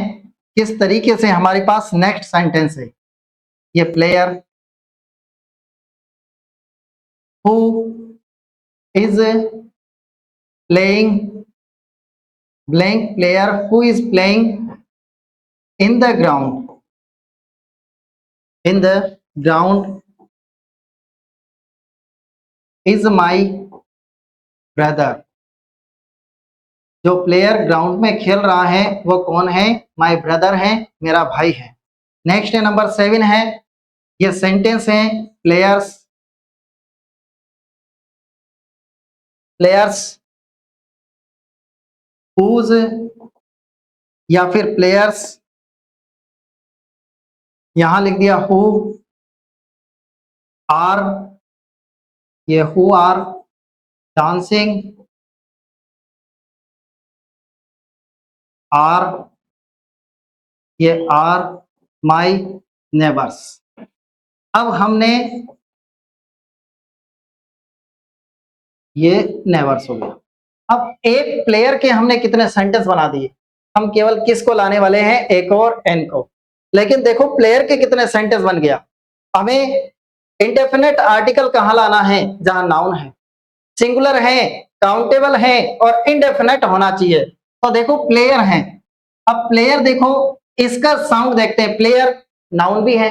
किस तरीके से हमारे पास नेक्स्ट सेंटेंस है। ये player who is playing blank, player who is playing in the ground, in the ground is my brother. जो प्लेयर ग्राउंड में खेल रहा है वो कौन है? माई ब्रदर है, मेरा भाई है। नेक्स्ट है नंबर 7 है, ये सेंटेंस है प्लेयर्स, प्लेयर्स हुज या फिर प्लेयर्स, यहां लिख दिया हु आर, ये हु आर डांसिंग आर, ये आर माई नेबर्स। अब हमने ये नेबर्स हो गया। अब एक प्लेयर के हमने कितने सेंटेंस बना दिए, हम केवल किसको लाने वाले हैं? एक और एन को। लेकिन देखो प्लेयर के कितने सेंटेंस बन गया। हमें इंडेफिनेट आर्टिकल कहां लाना है? जहां नाउन है, सिंगुलर है, काउंटेबल है और इंडेफिनेट होना चाहिए। तो देखो प्लेयर है। अब प्लेयर देखो, इसका साउंड देखते हैं। प्लेयर नाउन भी है,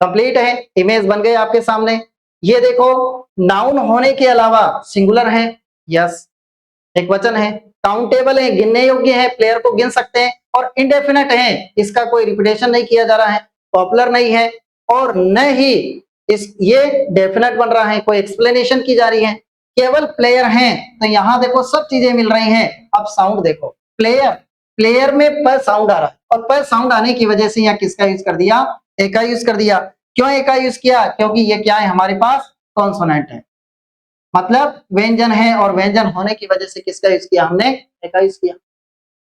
कंप्लीट है, इमेज बन गई आपके सामने। ये देखो नाउन होने के अलावा सिंगुलर है, यस एक वचन है, काउंटेबल है, गिनने योग्य है, प्लेयर को गिन सकते हैं, और इंडेफिनेट है, इसका कोई रिपीटेशन नहीं किया जा रहा है, पॉपुलर नहीं है, और न ही इस ये डेफिनेट बन रहा है, कोई एक्सप्लेनेशन की जा रही है, केवल प्लेयर हैं। तो यहां देखो सब चीजें मिल रही हैं। अब साउंड देखो, प्लेयर, प्लेयर में प साउंड आ रहा है, और प साउंड आने की वजह से यहाँ किसका यूज कर दिया? ए का यूज कर दिया। क्यों ए का यूज किया? क्योंकि ये क्या है हमारे पास? कॉन्सोनेंट है, मतलब व्यंजन है, और व्यंजन होने की वजह से किसका यूज किया हमने? ए का यूज किया।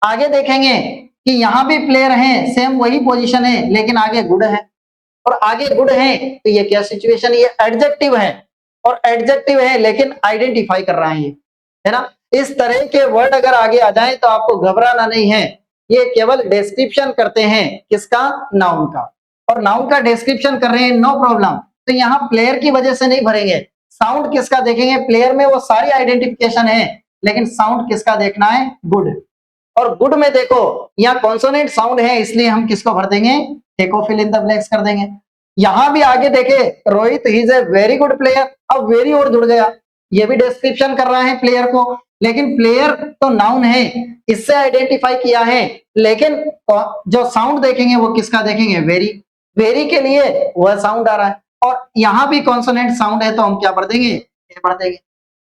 आगे देखेंगे कि यहाँ भी प्लेयर हैं, सेम वही पोजीशन है, लेकिन आगे गुड है, और आगे गुड है तो ये क्या सिचुएशन? ये एडजेक्टिव है, और एडजेक्टिव है लेकिन आइडेंटिफाई कर रहा है, ये है ना। इस तरह के वर्ड अगर आगे आ जाए तो आपको घबराना नहीं है, ये केवल डिस्क्रिप्शन करते हैं किसका? नाउन का, और नाउन का डिस्क्रिप्शन कर रहे हैं, नो प्रॉब्लम। तो यहाँ प्लेयर की वजह से नहीं भरेंगे, साउंड किसका देखेंगे? प्लेयर में वो सारी आइडेंटिफिकेशन है, लेकिन साउंड किसका देखना है? गुड। और गुड में देखो यहाँ कॉन्सोनेंट साउंड है, इसलिए हम किसको भर देंगे? Take of fill in the blanks कर देंगे। यहां भी आगे देखे Rohit he is a very good player, अब वेरी और जुड़ गया, ये भी डिस्क्रिप्शन कर रहा है प्लेयर को, लेकिन प्लेयर तो नाउन है, इससे आइडेंटिफाई किया है, लेकिन जो साउंड देखेंगे वो किसका देखेंगे? वेरी। वेरी के लिए वह साउंड आ रहा है, और यहां भी कॉन्सोनेंट साउंड है, तो हम क्या भर देंगे? ये भर देंगे।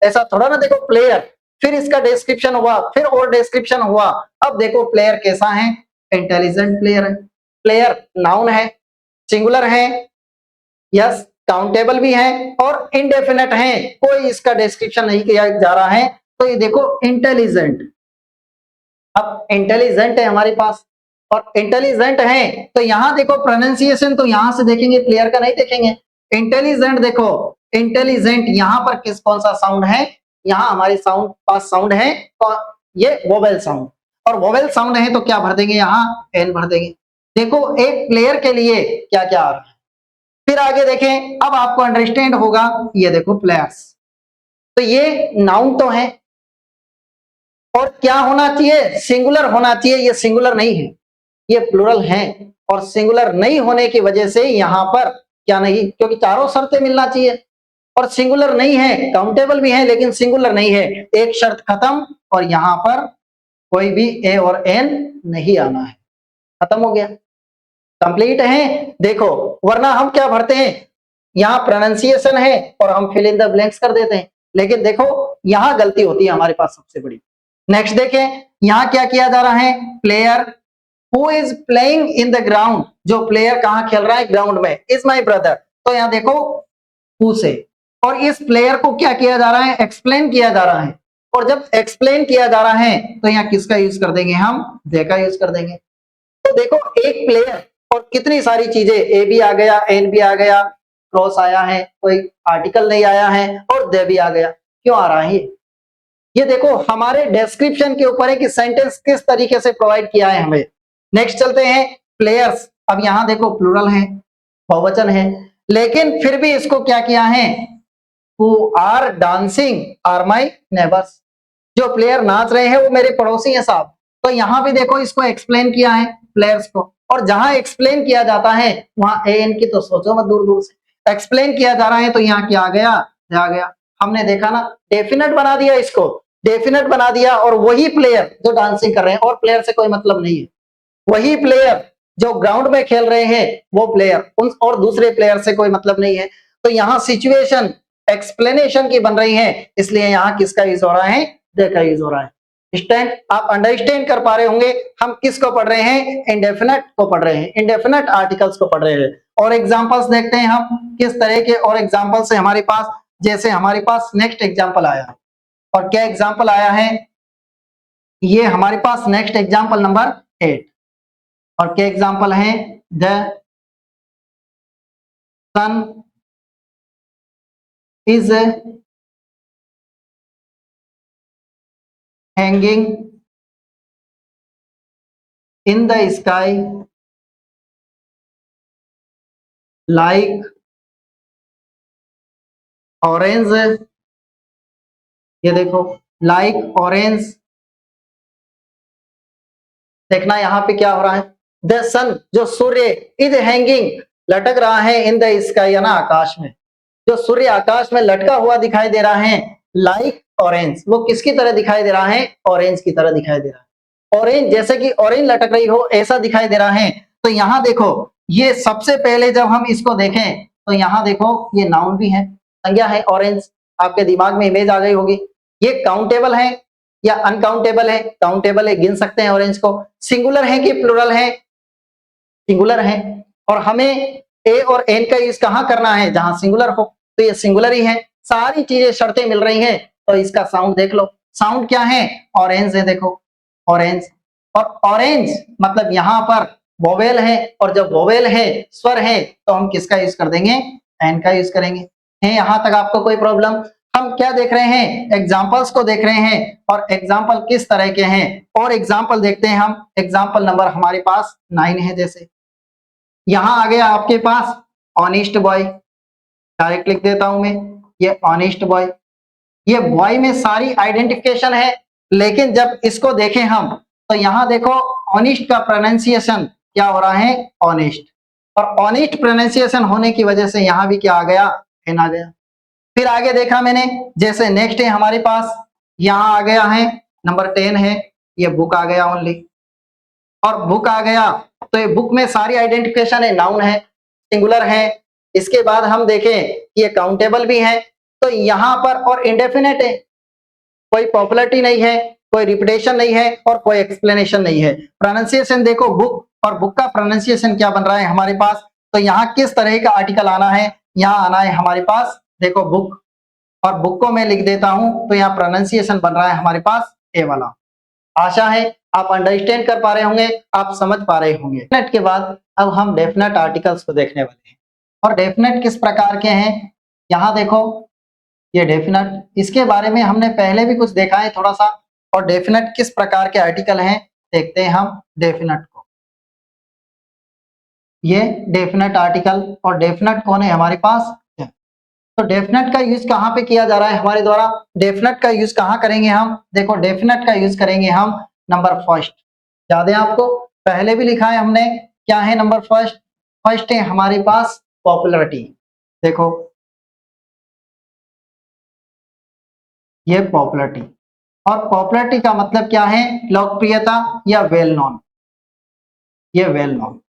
ऐसा थोड़ा ना, देखो प्लेयर, फिर इसका डिस्क्रिप्शन हुआ, फिर और डिस्क्रिप्शन हुआ। अब देखो प्लेयर कैसा है? इंटेलिजेंट प्लेयर है। प्लेयर नाउन है, सिंगुलर है, यस काउंटेबल भी है, और इंडेफिनेट है, कोई इसका डिस्क्रिप्शन नहीं किया जा रहा है। तो ये देखो इंटेलिजेंट, अब इंटेलिजेंट है हमारे पास, और इंटेलिजेंट है तो यहां देखो प्रोनाउंसिएशन, तो यहां से देखेंगे, प्लेयर का नहीं देखेंगे। इंटेलिजेंट देखो, इंटेलिजेंट यहां पर किस कौन सा साउंड है? यहाँ हमारे साउंड पास साउंड है, तो ये वोवेल साउंड, और वोवेल साउंड है तो क्या भर देंगे? यहाँ एन भर देंगे। देखो एक प्लेयर के लिए क्या क्या आ रहा है। फिर आगे देखें, अब आपको अंडरस्टैंड होगा। ये देखो प्लेयर्स, तो ये नाउन तो है, और क्या होना चाहिए? सिंगुलर होना चाहिए, ये सिंगुलर नहीं है, ये प्लूरल है, और सिंगुलर नहीं होने की वजह से यहां पर क्या नहीं? क्योंकि चारों शर्तें मिलना चाहिए, और सिंगुलर नहीं है, काउंटेबल भी है लेकिन सिंगुलर नहीं है, एक शर्त खत्म, और यहां पर कोई भी ए और एन नहीं आना है। खत्म हो गया, कंप्लीट है। देखो वरना हम क्या भरते हैं, यहाँ प्रोनाउंसिएशन है और हम फिल इन द ब्लैंक्स कर देते हैं, लेकिन देखो यहाँ गलती होती है हमारे पास सबसे बड़ी। नेक्स्ट देखें, यहाँ क्या किया जा रहा है, player who is playing in the ground, जो प्लेयर कहाँ खेल रहा है, ग्राउंड में, इज माई ब्रदर। तो यहाँ देखो हु से, और इस प्लेयर को क्या किया जा रहा है, एक्सप्लेन किया जा रहा है, और जब एक्सप्लेन किया जा रहा है तो यहाँ किसका यूज कर देंगे, हम दे का यूज कर देंगे। तो देखो एक प्लेयर और कितनी सारी चीजें, ए भी आ गया, एन भी आ गया, क्रॉस आया है, कोई आर्टिकल नहीं आया है, और दे भी आ गया। क्यों आ रहा है ये देखो हमारे डिस्क्रिप्शन के ऊपर है कि सेंटेंस किस तरीके से प्रोवाइड किया है हमें। नेक्स्ट चलते हैं, प्लेयर्स। अब यहां देखो प्लूरल है, बहुवचन है, लेकिन फिर भी इसको क्या किया है, who are dancing are my neighbours, जो प्लेयर नाच रहे हैं वो मेरे पड़ोसी हैं साहब। तो यहाँ भी देखो इसको एक्सप्लेन किया है प्लेयर्स को, और जहां एक्सप्लेन किया जाता है वहां ए एन की तो सोचो मत, दूर दूर से एक्सप्लेन किया जा रहा है, तो यहाँ क्या आ गया, आ गया। हमने देखा ना, डेफिनेट बना दिया, इसको डेफिनेट बना दिया, और वही प्लेयर जो डांसिंग कर रहे हैं, और प्लेयर से कोई मतलब नहीं है, वही प्लेयर जो ग्राउंड में खेल रहे हैं वो प्लेयर, उन और दूसरे प्लेयर से कोई मतलब नहीं है। तो यहाँ सिचुएशन एक्सप्लेनेशन की बन रही है, इसलिए यहाँ किसका यूज हो रहा है, दे का यूज हो रहा है। स्टैंड, आप अंडरस्टैंड कर पा रहे होंगे हम किसको पढ़ रहे हैं, इंडेफिनेट को पढ़ रहे हैं, इंडेफिनेट आर्टिकल्स को पढ़ रहे हैं। और एग्जांपल्स देखते हैं हम किस तरह के, और एग्जांपल्स है हमारे पास, जैसे हमारे पास नेक्स्ट एग्जांपल आया है, और क्या एग्जांपल आया है, ये हमारे पास नेक्स्ट एग्जांपल नंबर 8, और क्या एग्जांपल है, the sun is hanging in the sky like orange, ये देखो like orange, देखना यहाँ पे क्या हो रहा है, द सन जो सूर्य, इज हैंगिंग लटक रहा है, इन द स्काई याना आकाश में, जो सूर्य आकाश में लटका हुआ दिखाई दे रहा है, लाइक ऑरेंज, वो किसकी तरह दिखाई दे रहा है, ऑरेंज की तरह दिखाई दे रहा है, ऑरेंज जैसे कि ऑरेंज लटक रही हो ऐसा दिखाई दे रहा है। तो यहाँ देखो, ये सबसे पहले जब हम इसको देखें तो यहाँ देखो ये नाउन भी है, संज्ञा है ऑरेंज, आपके दिमाग में इमेज आ गई होगी। ये काउंटेबल है या अनकाउंटेबल है, काउंटेबल है, गिन सकते हैं ऑरेंज को। सिंगुलर है कि प्लूरल है, सिंगुलर है, और हमें ए और एन का यूज कहाँ करना है, जहां सिंगुलर हो, तो ये सिंगुलर ही है। सारी चीजें शर्तें मिल रही हैं, तो इसका साउंड देख लो, साउंड क्या है, ऑरेंज है, देखो ऑरेंज, और ऑरेंज मतलब यहाँ पर वोवेल है, और जब वोवेल है, स्वर है, तो हम किसका यूज कर देंगे, एन का यूज करेंगे। है यहाँ तक आपको कोई प्रॉब्लम? हम क्या देख रहे हैं, एग्जाम्पल्स को देख रहे हैं, और एग्जाम्पल किस तरह के हैं, और एग्जाम्पल देखते हैं हम। एग्जाम्पल नंबर हमारे पास 9 है, जैसे यहाँ आ गया आपके पास ऑनेस्ट बॉय, डायरेक्ट लिख देता हूं मैं, ये ऑनेस्ट बॉय, ये बॉय में सारी आइडेंटिफिकेशन है, लेकिन जब इसको देखें हम तो यहाँ देखो ऑनेस्ट का प्रोनाउंसिएशन क्या हो रहा है, ऑनेस्ट, और ऑनेस्ट प्रोनाउंसिएशन होने की वजह से यहाँ भी क्या आ गया, एन आ गया। फिर आगे देखा मैंने, जैसे नेक्स्ट है हमारे पास, यहाँ आ गया है नंबर 10 है, ये बुक आ गया ओनली, और बुक आ गया, तो ये बुक में सारी आइडेंटिफिकेशन है, नाउन है, सिंगुलर है। इसके बाद हम देखें कि ये काउंटेबल भी है, तो यहाँ पर और इंडेफिनेट है, कोई पॉपुलरिटी नहीं है, कोई रिपीटेशन नहीं है, और कोई एक्सप्लेनेशन नहीं है। प्रोनाउंसिएशन देखो बुक, और बुक का प्रोनाउंसिएशन क्या बन रहा है हमारे पास, तो यहाँ किस तरह का आर्टिकल आना है, यहाँ आना है हमारे पास देखो बुक, और बुक को मैं लिख देता हूं, तो यहाँ प्रोनाउंसिएशन बन रहा है हमारे पास ए वाला। आशा है आप अंडरस्टैंड कर पा रहे होंगे, आप समझ पा रहे होंगे। डेफिनेट के बाद अब हम डेफिनेट आर्टिकल्स को देखने वाले हैं, और डेफिनेट किस प्रकार के हैं, यहाँ देखो ये डेफिनेट, इसके बारे में हमने पहले भी कुछ देखा है थोड़ा सा, और डेफिनेट किस प्रकार के आर्टिकल हैं देखते हैं हम डेफिनेट को। ये डेफिनेट आर्टिकल, और डेफिनेट कौन है हमारे पास, तो डेफिनेट का यूज कहाँ पे किया जा रहा है हमारे द्वारा, डेफिनेट का यूज कहाँ करेंगे हम, देखो डेफिनेट का यूज करेंगे हम नंबर फर्स्ट। याद है आपको, पहले भी लिखा है हमने, क्या है नंबर फर्स्ट, फर्स्ट है हमारे पास पॉपुलरिटी, देखो ये पॉपुलरिटी, और पॉपुलरिटी का मतलब क्या है, लोकप्रियता या वेल नोन, ये वेल नोन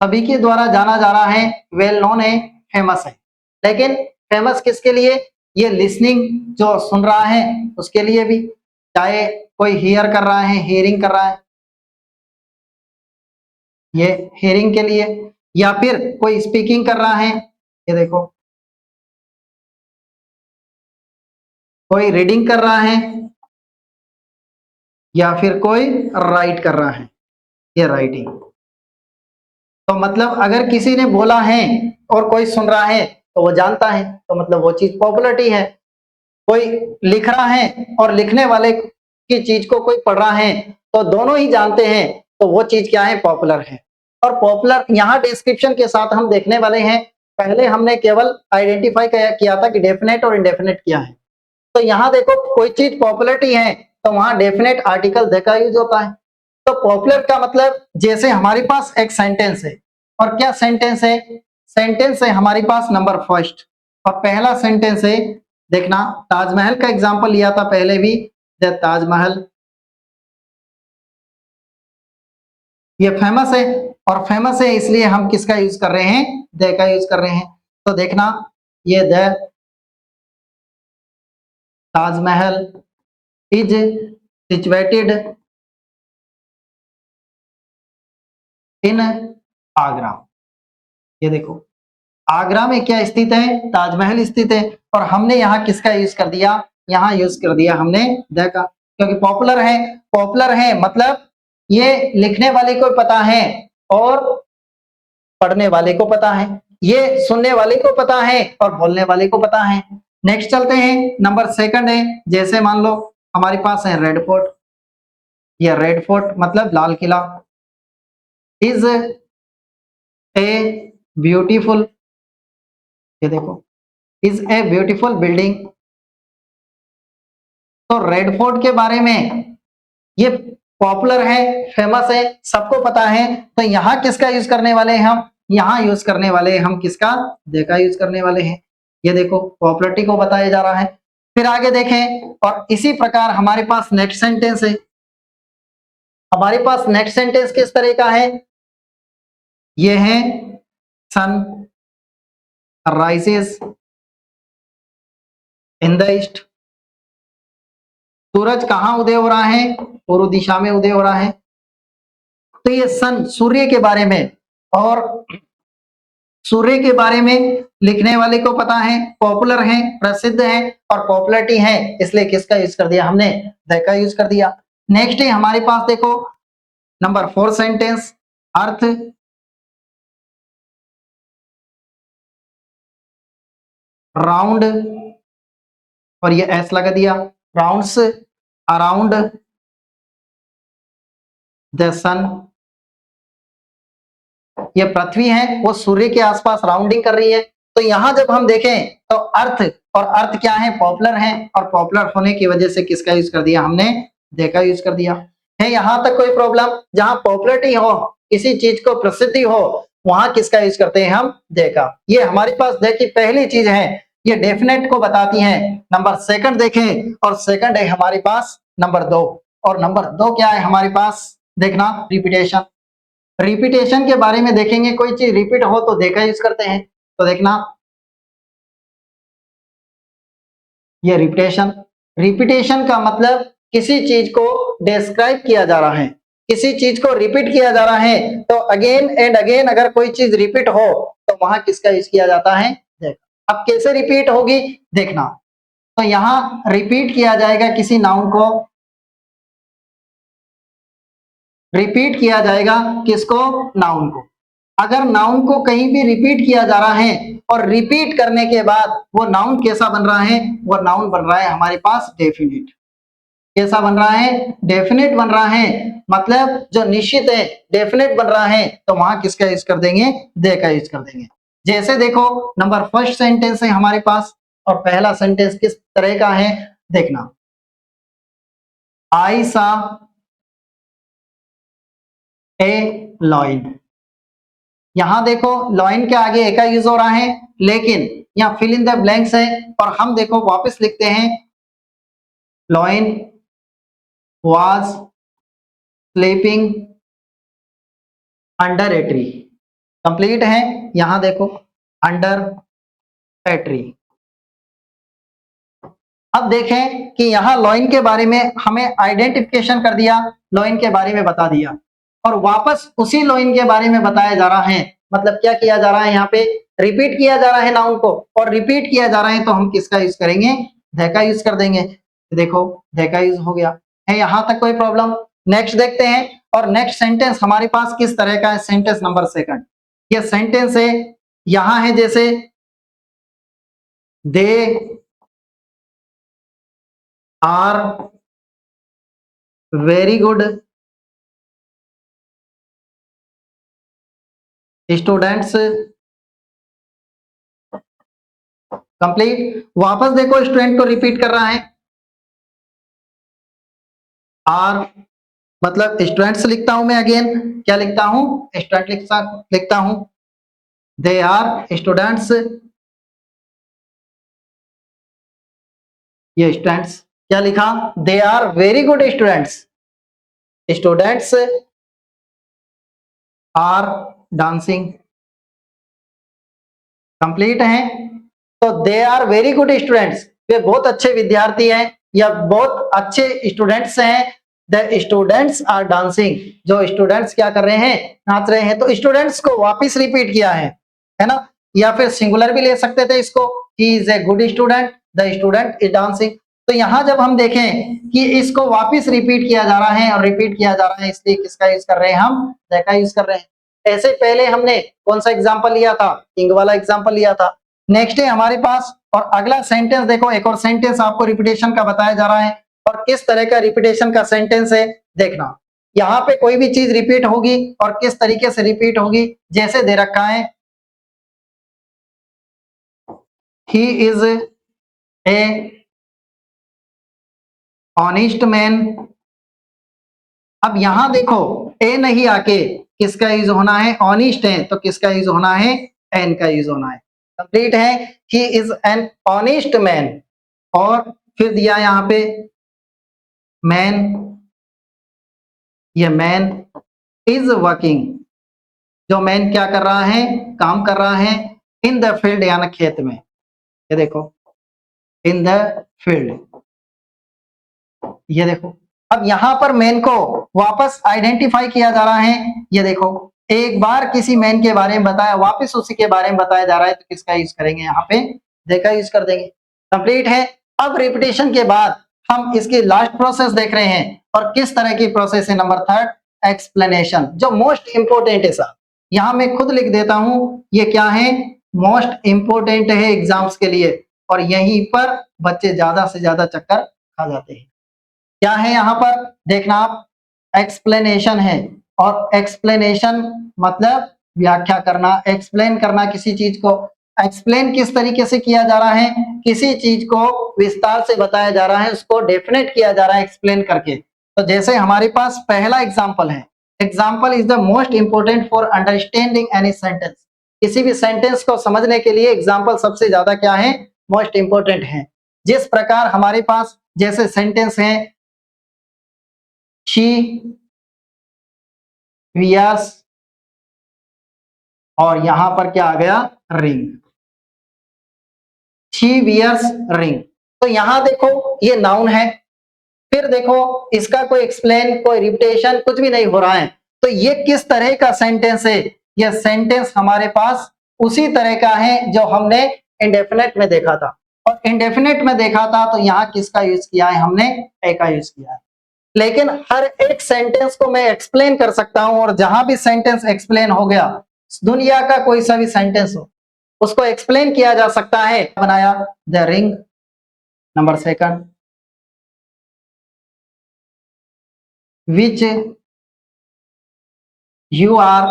सभी के द्वारा जाना जा रहा है, वेल नोन है, फेमस है। लेकिन फेमस किसके लिए, ये लिसनिंग जो सुन रहा है उसके लिए भी, चाहे कोई हियर कर रहा है, हियरिंग कर रहा है, ये हियरिंग के लिए, या फिर कोई स्पीकिंग कर रहा है, ये देखो कोई रीडिंग कर रहा है, या फिर कोई राइट कर रहा है, ये राइटिंग। तो मतलब अगर किसी ने बोला है और कोई सुन रहा है तो वो जानता है, तो मतलब वो चीज पॉपुलरिटी है। कोई लिख रहा है और लिखने वाले की चीज को कोई पढ़ रहा है, तो दोनों ही जानते हैं, तो वो चीज क्या है, पॉपुलर है। और पॉपुलर यहाँ डिस्क्रिप्शन के साथ हम देखने वाले हैं। पहले हमने केवल आइडेंटिफाई किया था कि डेफिनेट और इनडेफिनेट क्या है। तो यहाँ देखो कोई चीज पॉपुलरिटी है तो वहां डेफिनेट आर्टिकल दे का यूज होता है। तो पॉपुलर का मतलब, जैसे हमारे पास एक सेंटेंस है, और क्या सेंटेंस है, सेंटेंस है हमारे पास नंबर फर्स्ट, और पहला सेंटेंस है, देखना ताजमहल का एग्जांपल लिया था पहले भी, द ताजमहल, ये फेमस है, और फेमस है इसलिए हम किसका यूज कर रहे हैं, द का यूज कर रहे हैं। तो देखना ये the Taj Mahal is situated in Agra, ये देखो आगरा में क्या स्थित है, ताजमहल स्थित है, और हमने यहाँ किसका यूज कर दिया, यहाँ यूज कर दिया हमने द का, क्योंकि पॉपुलर है। पॉपुलर है मतलब ये लिखने वाले को पता है और पढ़ने वाले को पता है, ये सुनने वाले को पता है और बोलने वाले को पता है। नेक्स्ट चलते हैं, नंबर सेकंड है, जैसे मान लो हमारे पास है रेड फोर्ट, ये रेड फोर्ट मतलब Lal Qila, is a beautiful, ये देखो इज ए ब्यूटीफुल बिल्डिंग। तो रेड फोर्ट के बारे में ये पॉपुलर है, फेमस है, सबको पता है, तो यहाँ किसका यूज करने वाले हैं हम, यहाँ यूज करने वाले हैं हम किसका, दे का यूज करने वाले हैं। ये देखो पॉपुलरिटी को बताया जा रहा है। फिर आगे देखें, और इसी प्रकार हमारे पास नेक्स्ट सेंटेंस है, हमारे पास नेक्स्ट सेंटेंस किस तरह का है, ये है sun rises in the east, सूरज कहाँ उदय हो रहा है, पूर्व दिशा में उदय हो रहा है। तो ये सन सूर्य के बारे में, और सूर्य के बारे में लिखने वाले को पता है, पॉपुलर है, प्रसिद्ध है, और पॉपुलरिटी है, इसलिए किसका यूज कर दिया हमने, द का यूज कर दिया। नेक्स्ट है हमारे पास देखो नंबर 4 सेंटेंस, अर्थ राउंड, और ये एस लगा दिया, राउंड्स अराउंड द सन, ये पृथ्वी है वो सूर्य के आसपास राउंडिंग कर रही है। तो यहां जब हम देखें तो अर्थ, और अर्थ क्या है, पॉपुलर है, और पॉपुलर होने की वजह से किसका यूज कर दिया हमने, दे का यूज कर दिया है। यहां तक कोई प्रॉब्लम, जहां पॉपुलरिटी हो, किसी चीज को प्रसिद्धि हो, वहां किसका यूज करते हैं हम, दे का। ये हमारे पास दे की पहली चीज है, ये डेफिनेट को बताती है। नंबर सेकंड देखें, और सेकंड है हमारे पास नंबर 2, और नंबर 2 क्या है हमारे पास, देखना रिपीटेशन। रिपीटेशन के बारे में देखेंगे, कोई चीज रिपीट हो तो दे का यूज करते हैं। तो देखना ये रिपीटेशन, रिपीटेशन का मतलब किसी चीज को डिस्क्राइब किया जा रहा है, किसी चीज को रिपीट किया जा रहा है, तो अगेन एंड अगेन अगर कोई चीज रिपीट हो तो वहां किसका यूज किया जाता है, देखना। अब कैसे रिपीट होगी, देखना, तो यहां रिपीट किया जाएगा किसी नाउन को, रिपीट किया जाएगा किसको, नाउन को। अगर नाउन को कहीं भी रिपीट किया जा रहा है, और रिपीट करने के बाद वो नाउन कैसा बन रहा है, वो नाउन बन रहा है हमारे पास डेफिनिट। कैसा बन रहा है, डेफिनेट बन रहा है, मतलब जो निश्चित है, डेफिनेट बन रहा है, तो वहां किसका यूज कर देंगे, दे का यूज कर देंगे। जैसे देखो नंबर फर्स्ट सेंटेंस है हमारे पास, और पहला सेंटेंस किस तरह का है, देखना आई सा ए लॉइन, यहां देखो लॉइन के आगे ए का यूज हो रहा है, लेकिन यहाँ फिल इन द ब्लैंक्स है, और हम देखो वापस लिखते हैं lion was sleeping under a tree. Complete है। यहां देखो अंडर ए ट्री। अब देखें कि यहाँ लॉइन के बारे में हमें आइडेंटिफिकेशन कर दिया, लॉइन के बारे में बता दिया, और वापस उसी लॉइन के बारे में बताया जा रहा है। मतलब क्या किया जा रहा है, यहाँ पे रिपीट किया जा रहा है नाउन को, और रिपीट किया जा रहा है तो हम किसका यूज करेंगे, द का यूज कर देंगे। देखो द का यूज हो गया है। यहां तक कोई प्रॉब्लम? नेक्स्ट देखते हैं। और नेक्स्ट सेंटेंस हमारे पास किस तरह का है, सेंटेंस नंबर सेकंड। ये सेंटेंस है, यहां है जैसे they are very good students. Complete. वापस देखो स्टूडेंट को रिपीट कर रहा है। आर मतलब स्टूडेंट्स लिखता हूं मैं, अगेन क्या लिखता हूं, स्टूडेंट लिखता हूं। दे आर स्टूडेंट्स, ये स्टूडेंट्स क्या लिखा, they are very good students. Students are dancing. Complete है। तो they are very good students, वे बहुत अच्छे विद्यार्थी हैं या बहुत अच्छे स्टूडेंट्स हैं। द स्टूडेंट्स आर डांसिंग, जो स्टूडेंट्स क्या कर रहे हैं, नाच रहे हैं। तो स्टूडेंट्स को वापस रिपीट किया है ना। या फिर सिंगुलर भी ले सकते थे इसको, ही is a good student, the student is dancing. तो यहां जब हम देखें कि इसको वापस रिपीट किया जा रहा है, और रिपीट किया जा रहा है इसलिए किसका यूज कर रहे हैं, हम द का यूज कर रहे हैं। ऐसे पहले हमने कौन सा एग्जाम्पल लिया था, किंग वाला एग्जाम्पल लिया था। नेक्स्ट है हमारे पास, और अगला सेंटेंस देखो, एक और सेंटेंस आपको रिपीटेशन का बताया जा रहा है। और किस तरह का रिपीटेशन का सेंटेंस है देखना। यहाँ पे कोई भी चीज रिपीट होगी और किस तरीके से रिपीट होगी, जैसे दे रखा है ही इज ए ऑनेस्ट मैन। अब यहां देखो ए नहीं आके किसका यूज होना है, ऑनेस्ट है तो किसका यूज होना है, एन का यूज होना है। कंप्लीट है। He is an honest man. और फिर दिया यहां पे मैन, ये मैन इज वर्किंग, जो मैन क्या कर रहा है, काम कर रहा है, इन द फील्ड यानी खेत में। ये देखो इन द फील्ड, ये देखो। अब यहां पर मैन को वापस आइडेंटिफाई किया जा रहा है। ये देखो एक बार किसी मैन के बारे में बताया, वापस उसी के बारे में बताया जा रहा है, तो किसका यूज करेंगे, यहाँ पे दे का यूज कर देंगे। कंप्लीट है। अब रिपीटेशन के बाद हम इसकी लास्ट प्रोसेस देख रहे हैं, और किस तरह की प्रोसेस है, नंबर थर्ड एक्सप्लेनेशन, जो मोस्ट इंपोर्टेंट है सर। यहां मैं खुद लिख देता हूं, ये क्या है, मोस्ट इंपोर्टेंट है एग्जाम्स के लिए, और यहीं पर बच्चे ज्यादा से ज्यादा चक्कर खा जाते हैं। क्या है यहाँ पर देखना आप, एक्सप्लेनेशन है। और एक्सप्लेनेशन मतलब व्याख्या करना, एक्सप्लेन करना किसी चीज को। एक्सप्लेन किस तरीके से किया जा रहा है, किसी चीज को विस्तार से बताया जा रहा है, उसको डेफिनेट किया जा रहा है एक्सप्लेन करके। तो जैसे हमारे पास पहला एग्जाम्पल है, example is the most important for understanding any sentence. किसी भी सेंटेंस को समझने के लिए एग्जाम्पल सबसे ज्यादा क्या है, मोस्ट इंपोर्टेंट है। जिस प्रकार हमारे पास जैसे सेंटेंस है, शी वियर्स, और यहां पर क्या आ गया, रिंग। She wears ring. तो यहां देखो ये नाउन है, फिर देखो इसका कोई एक्सप्लेन, कोई रिपीटेशन कुछ भी नहीं हो रहा है। तो ये किस तरह का सेंटेंस है, ये सेंटेंस हमारे पास उसी तरह का है जो हमने इंडेफिनेट में देखा था। और इंडेफिनेट में देखा था तो यहाँ किसका यूज किया है, हमने ए का यूज किया है। लेकिन हर एक सेंटेंस को मैं एक्सप्लेन कर सकता हूं, और जहां भी सेंटेंस एक्सप्लेन हो गया, दुनिया का कोई सा भी सेंटेंस हो, उसको एक्सप्लेन किया जा सकता है। बनाया the ring, number second, which you are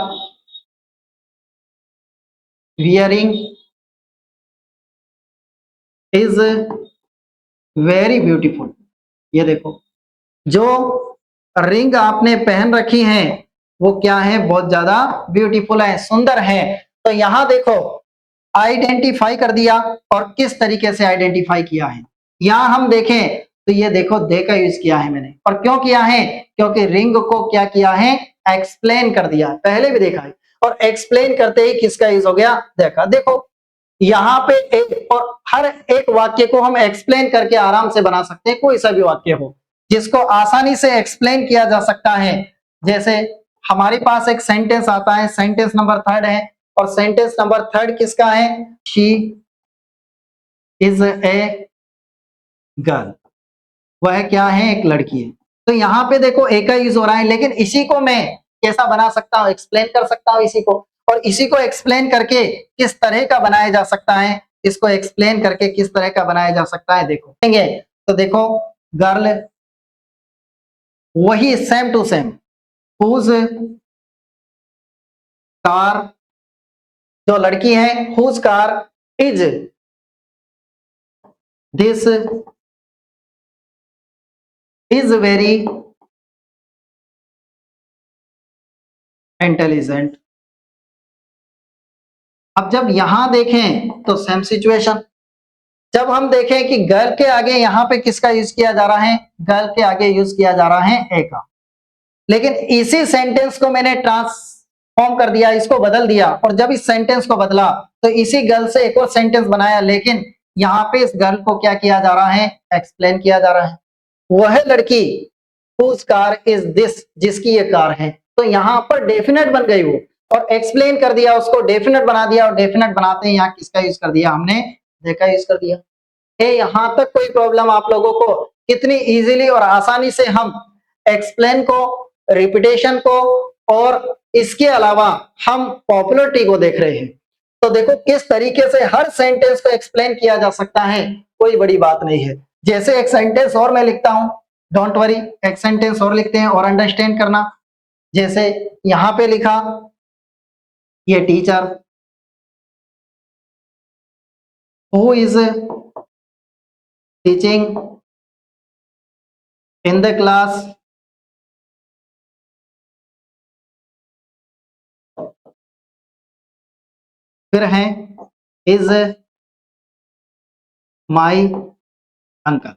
wearing is very beautiful. ये देखो जो रिंग आपने पहन रखी है वो क्या है, बहुत ज्यादा ब्यूटीफुल है, सुंदर है। तो यहां देखो आइडेंटिफाई कर दिया, और किस तरीके से आइडेंटिफाई किया है। यहां हम देखें तो ये देखो दे का यूज किया है मैंने। और क्यों किया है? क्योंकि रिंग को क्या किया है? एक्सप्लेन कर दिया, पहले भी देखा है। और एक्सप्लेन करते ही किसका यूज हो गया? देखा। देखो यहाँ पे एक, और हर एक वाक्य को हम एक्सप्लेन करके आराम से बना सकते हैं, कोई सा भी वाक्य हो जिसको आसानी से एक्सप्लेन किया जा सकता है। जैसे हमारे पास एक सेंटेंस आता है, सेंटेंस नंबर 3 है, और सेंटेंस नंबर 3 किसका है? She is a girl. वह क्या है? एक लड़की है। तो यहाँ पे देखो एक का यूज हो रहा है, लेकिन इसी को मैं कैसा बना सकता हूँ? एक्सप्लेन कर सकता हूँ इसी को। और इसी को एक्सप्लेन करके किस तरह का बनाया जा सकता है? इसको एक्सप्लेन करके किस तरह का बनाया जा सकता है? देखो तो देखो गर्ल, वही same to same, whose car, जो लड़की है whose car is this is very intelligent. अब जब यहां देखें तो सेम सिचुएशन। जब हम देखें कि गर्ल के आगे यहां पे किसका यूज किया जा रहा है? गर्ल के आगे यूज किया जा रहा है ए का। लेकिन इसी सेंटेंस को मैंने ट्रांसफॉर्म कर दिया, इसको बदल दिया, और जब इस सेंटेंस को बदला तो इसी गर्ल से एक और सेंटेंस बनाया, लेकिन यहाँ पे इस गर्ल को क्या किया जा रहा है? एक्सप्लेन किया जा रहा है। वह लड़की whose कार इज दिस, जिसकी ये कार है। तो यहाँ पर डेफिनेट बन गई वो, और एक्सप्लेन कर दिया, उसको डेफिनेट बना दिया, और डेफिनेट बनाते ही यहाँ किसका यूज कर दिया? हमने देखा यूज कर दिया। यहाँ तक कोई प्रॉब्लम आप लोगों को? कितनी इजीली और आसानी से हम एक्सप्लेन को, रिपीटेशन को, और इसके अलावा हम पॉपुलरिटी को देख रहे हैं। तो देखो किस तरीके से हर सेंटेंस को एक्सप्लेन किया जा सकता है, कोई बड़ी बात नहीं है। जैसे एक सेंटेंस और मैं लिखता हूं, डोंट वरी, एक सेंटेंस और लिखते हैं और अंडरस्टैंड करना। जैसे यहां पे लिखा, ये teacher who is teaching in the class फिर है इज माई अंकल।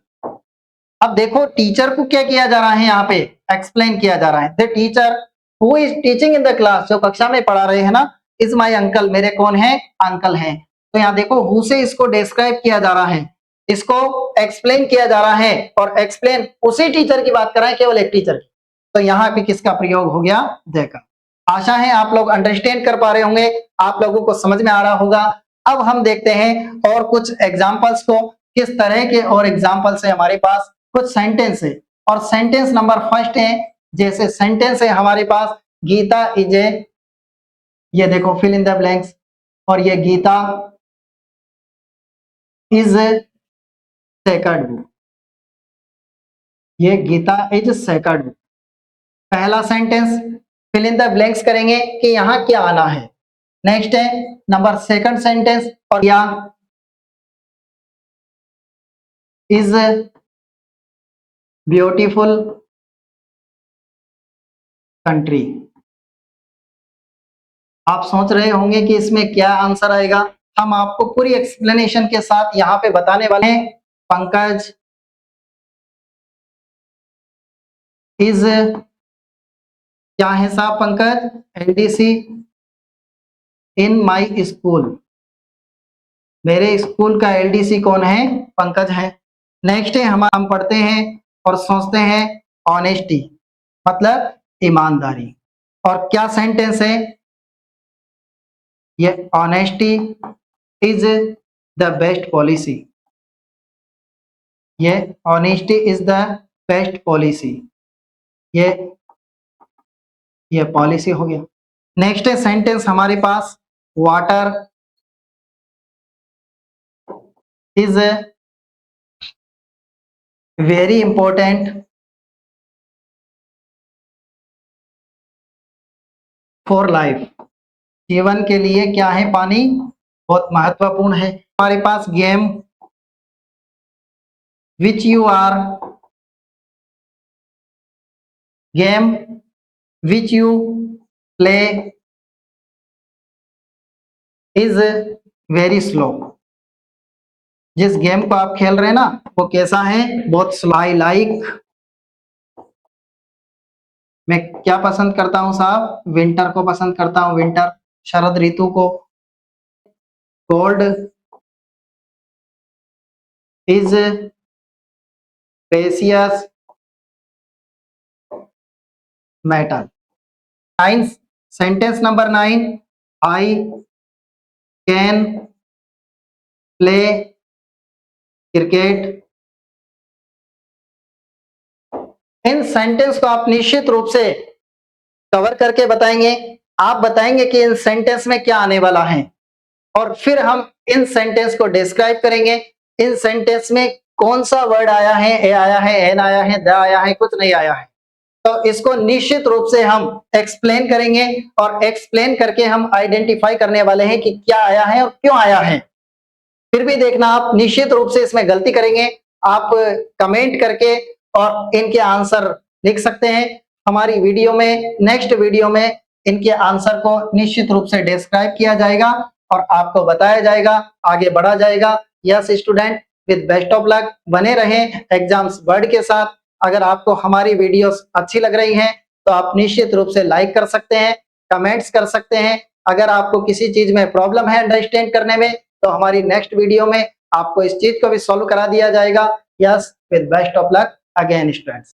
अब देखो टीचर को क्या किया जा रहा है? यहाँ पे एक्सप्लेन किया जा रहा है। The teacher who is teaching in the class, जो कक्षा में पढ़ा रहे हैं ना, इज माई अंकल, मेरे कौन है? अंकल हैं। तो यहाँ देखो हु से इसको डिस्क्राइब किया जा रहा है, इसको एक्सप्लेन किया जा रहा है, और एक्सप्लेन उसी टीचर की बात कर रहे हैं, केवल एक टीचर की। तो यहाँ पे किसका प्रयोग हो गया? देखा। आशा है आप लोग अंडरस्टैंड कर पा रहे होंगे, आप लोगों को समझ में आ रहा होगा। अब हम देखते हैं और कुछ एग्जाम्पल्स को, किस तरह के और एग्जाम्पल्स है हमारे पास। कुछ सेंटेंस है, और सेंटेंस नंबर 1 है। जैसे सेंटेंस है हमारे पास, गीता इज ए, ये देखो फिल इन द ब्लैंक्स, और ये गीता इज सेकंड बुक, ये गीता इज सेकंड बुक। पहला sentence fill in the blanks करेंगे कि यहां क्या आना है। नेक्स्ट है नंबर सेकंड सेंटेंस, और या इज ब्यूटीफुल कंट्री। आप सोच रहे होंगे कि इसमें क्या आंसर आएगा। हम आपको पूरी एक्सप्लेनेशन के साथ यहाँ पे बताने वाले हैं। पंकज इज, क्या है साहब Pankaj? LDC in my school, मेरे स्कूल का एलडीसी कौन है? पंकज है। नेक्स्ट है हम पढ़ते हैं और सोचते हैं, ऑनेस्टी मतलब ईमानदारी। और क्या सेंटेंस है ये? Honesty is the best policy, ये honesty is the best policy, ये पॉलिसी हो गया। नेक्स्ट है सेंटेंस हमारे पास, water is very important for life, जीवन के लिए क्या है? पानी बहुत महत्वपूर्ण है। हमारे पास game which you are, game which you play is very slow, जिस गेम को आप खेल रहे हैं ना वो कैसा है? बहुत स्लाई लाइक। मैं क्या पसंद करता हूं साहब? विंटर को पसंद करता हूं, विंटर, शरद ऋतु को। Gold is precious metal. 9, sentence number 9, I can play cricket. In sentence को आप निश्चित रूप से कवर करके बताएंगे। आप बताएंगे कि इन सेंटेंस में क्या आने वाला है, और फिर हम इन सेंटेंस को डिस्क्राइब करेंगे। इन सेंटेंस में कौन सा वर्ड आया है? ए आया है, एन आया है, द आया है, कुछ नहीं आया है। तो इसको निश्चित रूप से हम एक्सप्लेन करेंगे, और एक्सप्लेन करके हम आइडेंटिफाई करने वाले हैं कि क्या आया है और क्यों आया है। फिर भी देखना, आप निश्चित रूप से इसमें गलती करेंगे। आप कमेंट करके और इनके आंसर लिख सकते हैं। हमारी वीडियो में, नेक्स्ट वीडियो में इनके आंसर को निश्चित रूप से डिस्क्राइब किया जाएगा और आपको बताया जाएगा, आगे बढ़ा जाएगा। Yes student, with best of luck, बने रहें एग्जाम्स वर्ड के साथ। अगर आपको हमारी वीडियोस अच्छी लग रही हैं तो आप निश्चित रूप से लाइक कर सकते हैं, कमेंट्स कर सकते हैं। अगर आपको किसी चीज में प्रॉब्लम है अंडरस्टैंड करने में, तो हमारी नेक्स्ट वीडियो में आपको इस चीज को भी सॉल्व करा दिया जाएगा। Yes, with best of luck again students.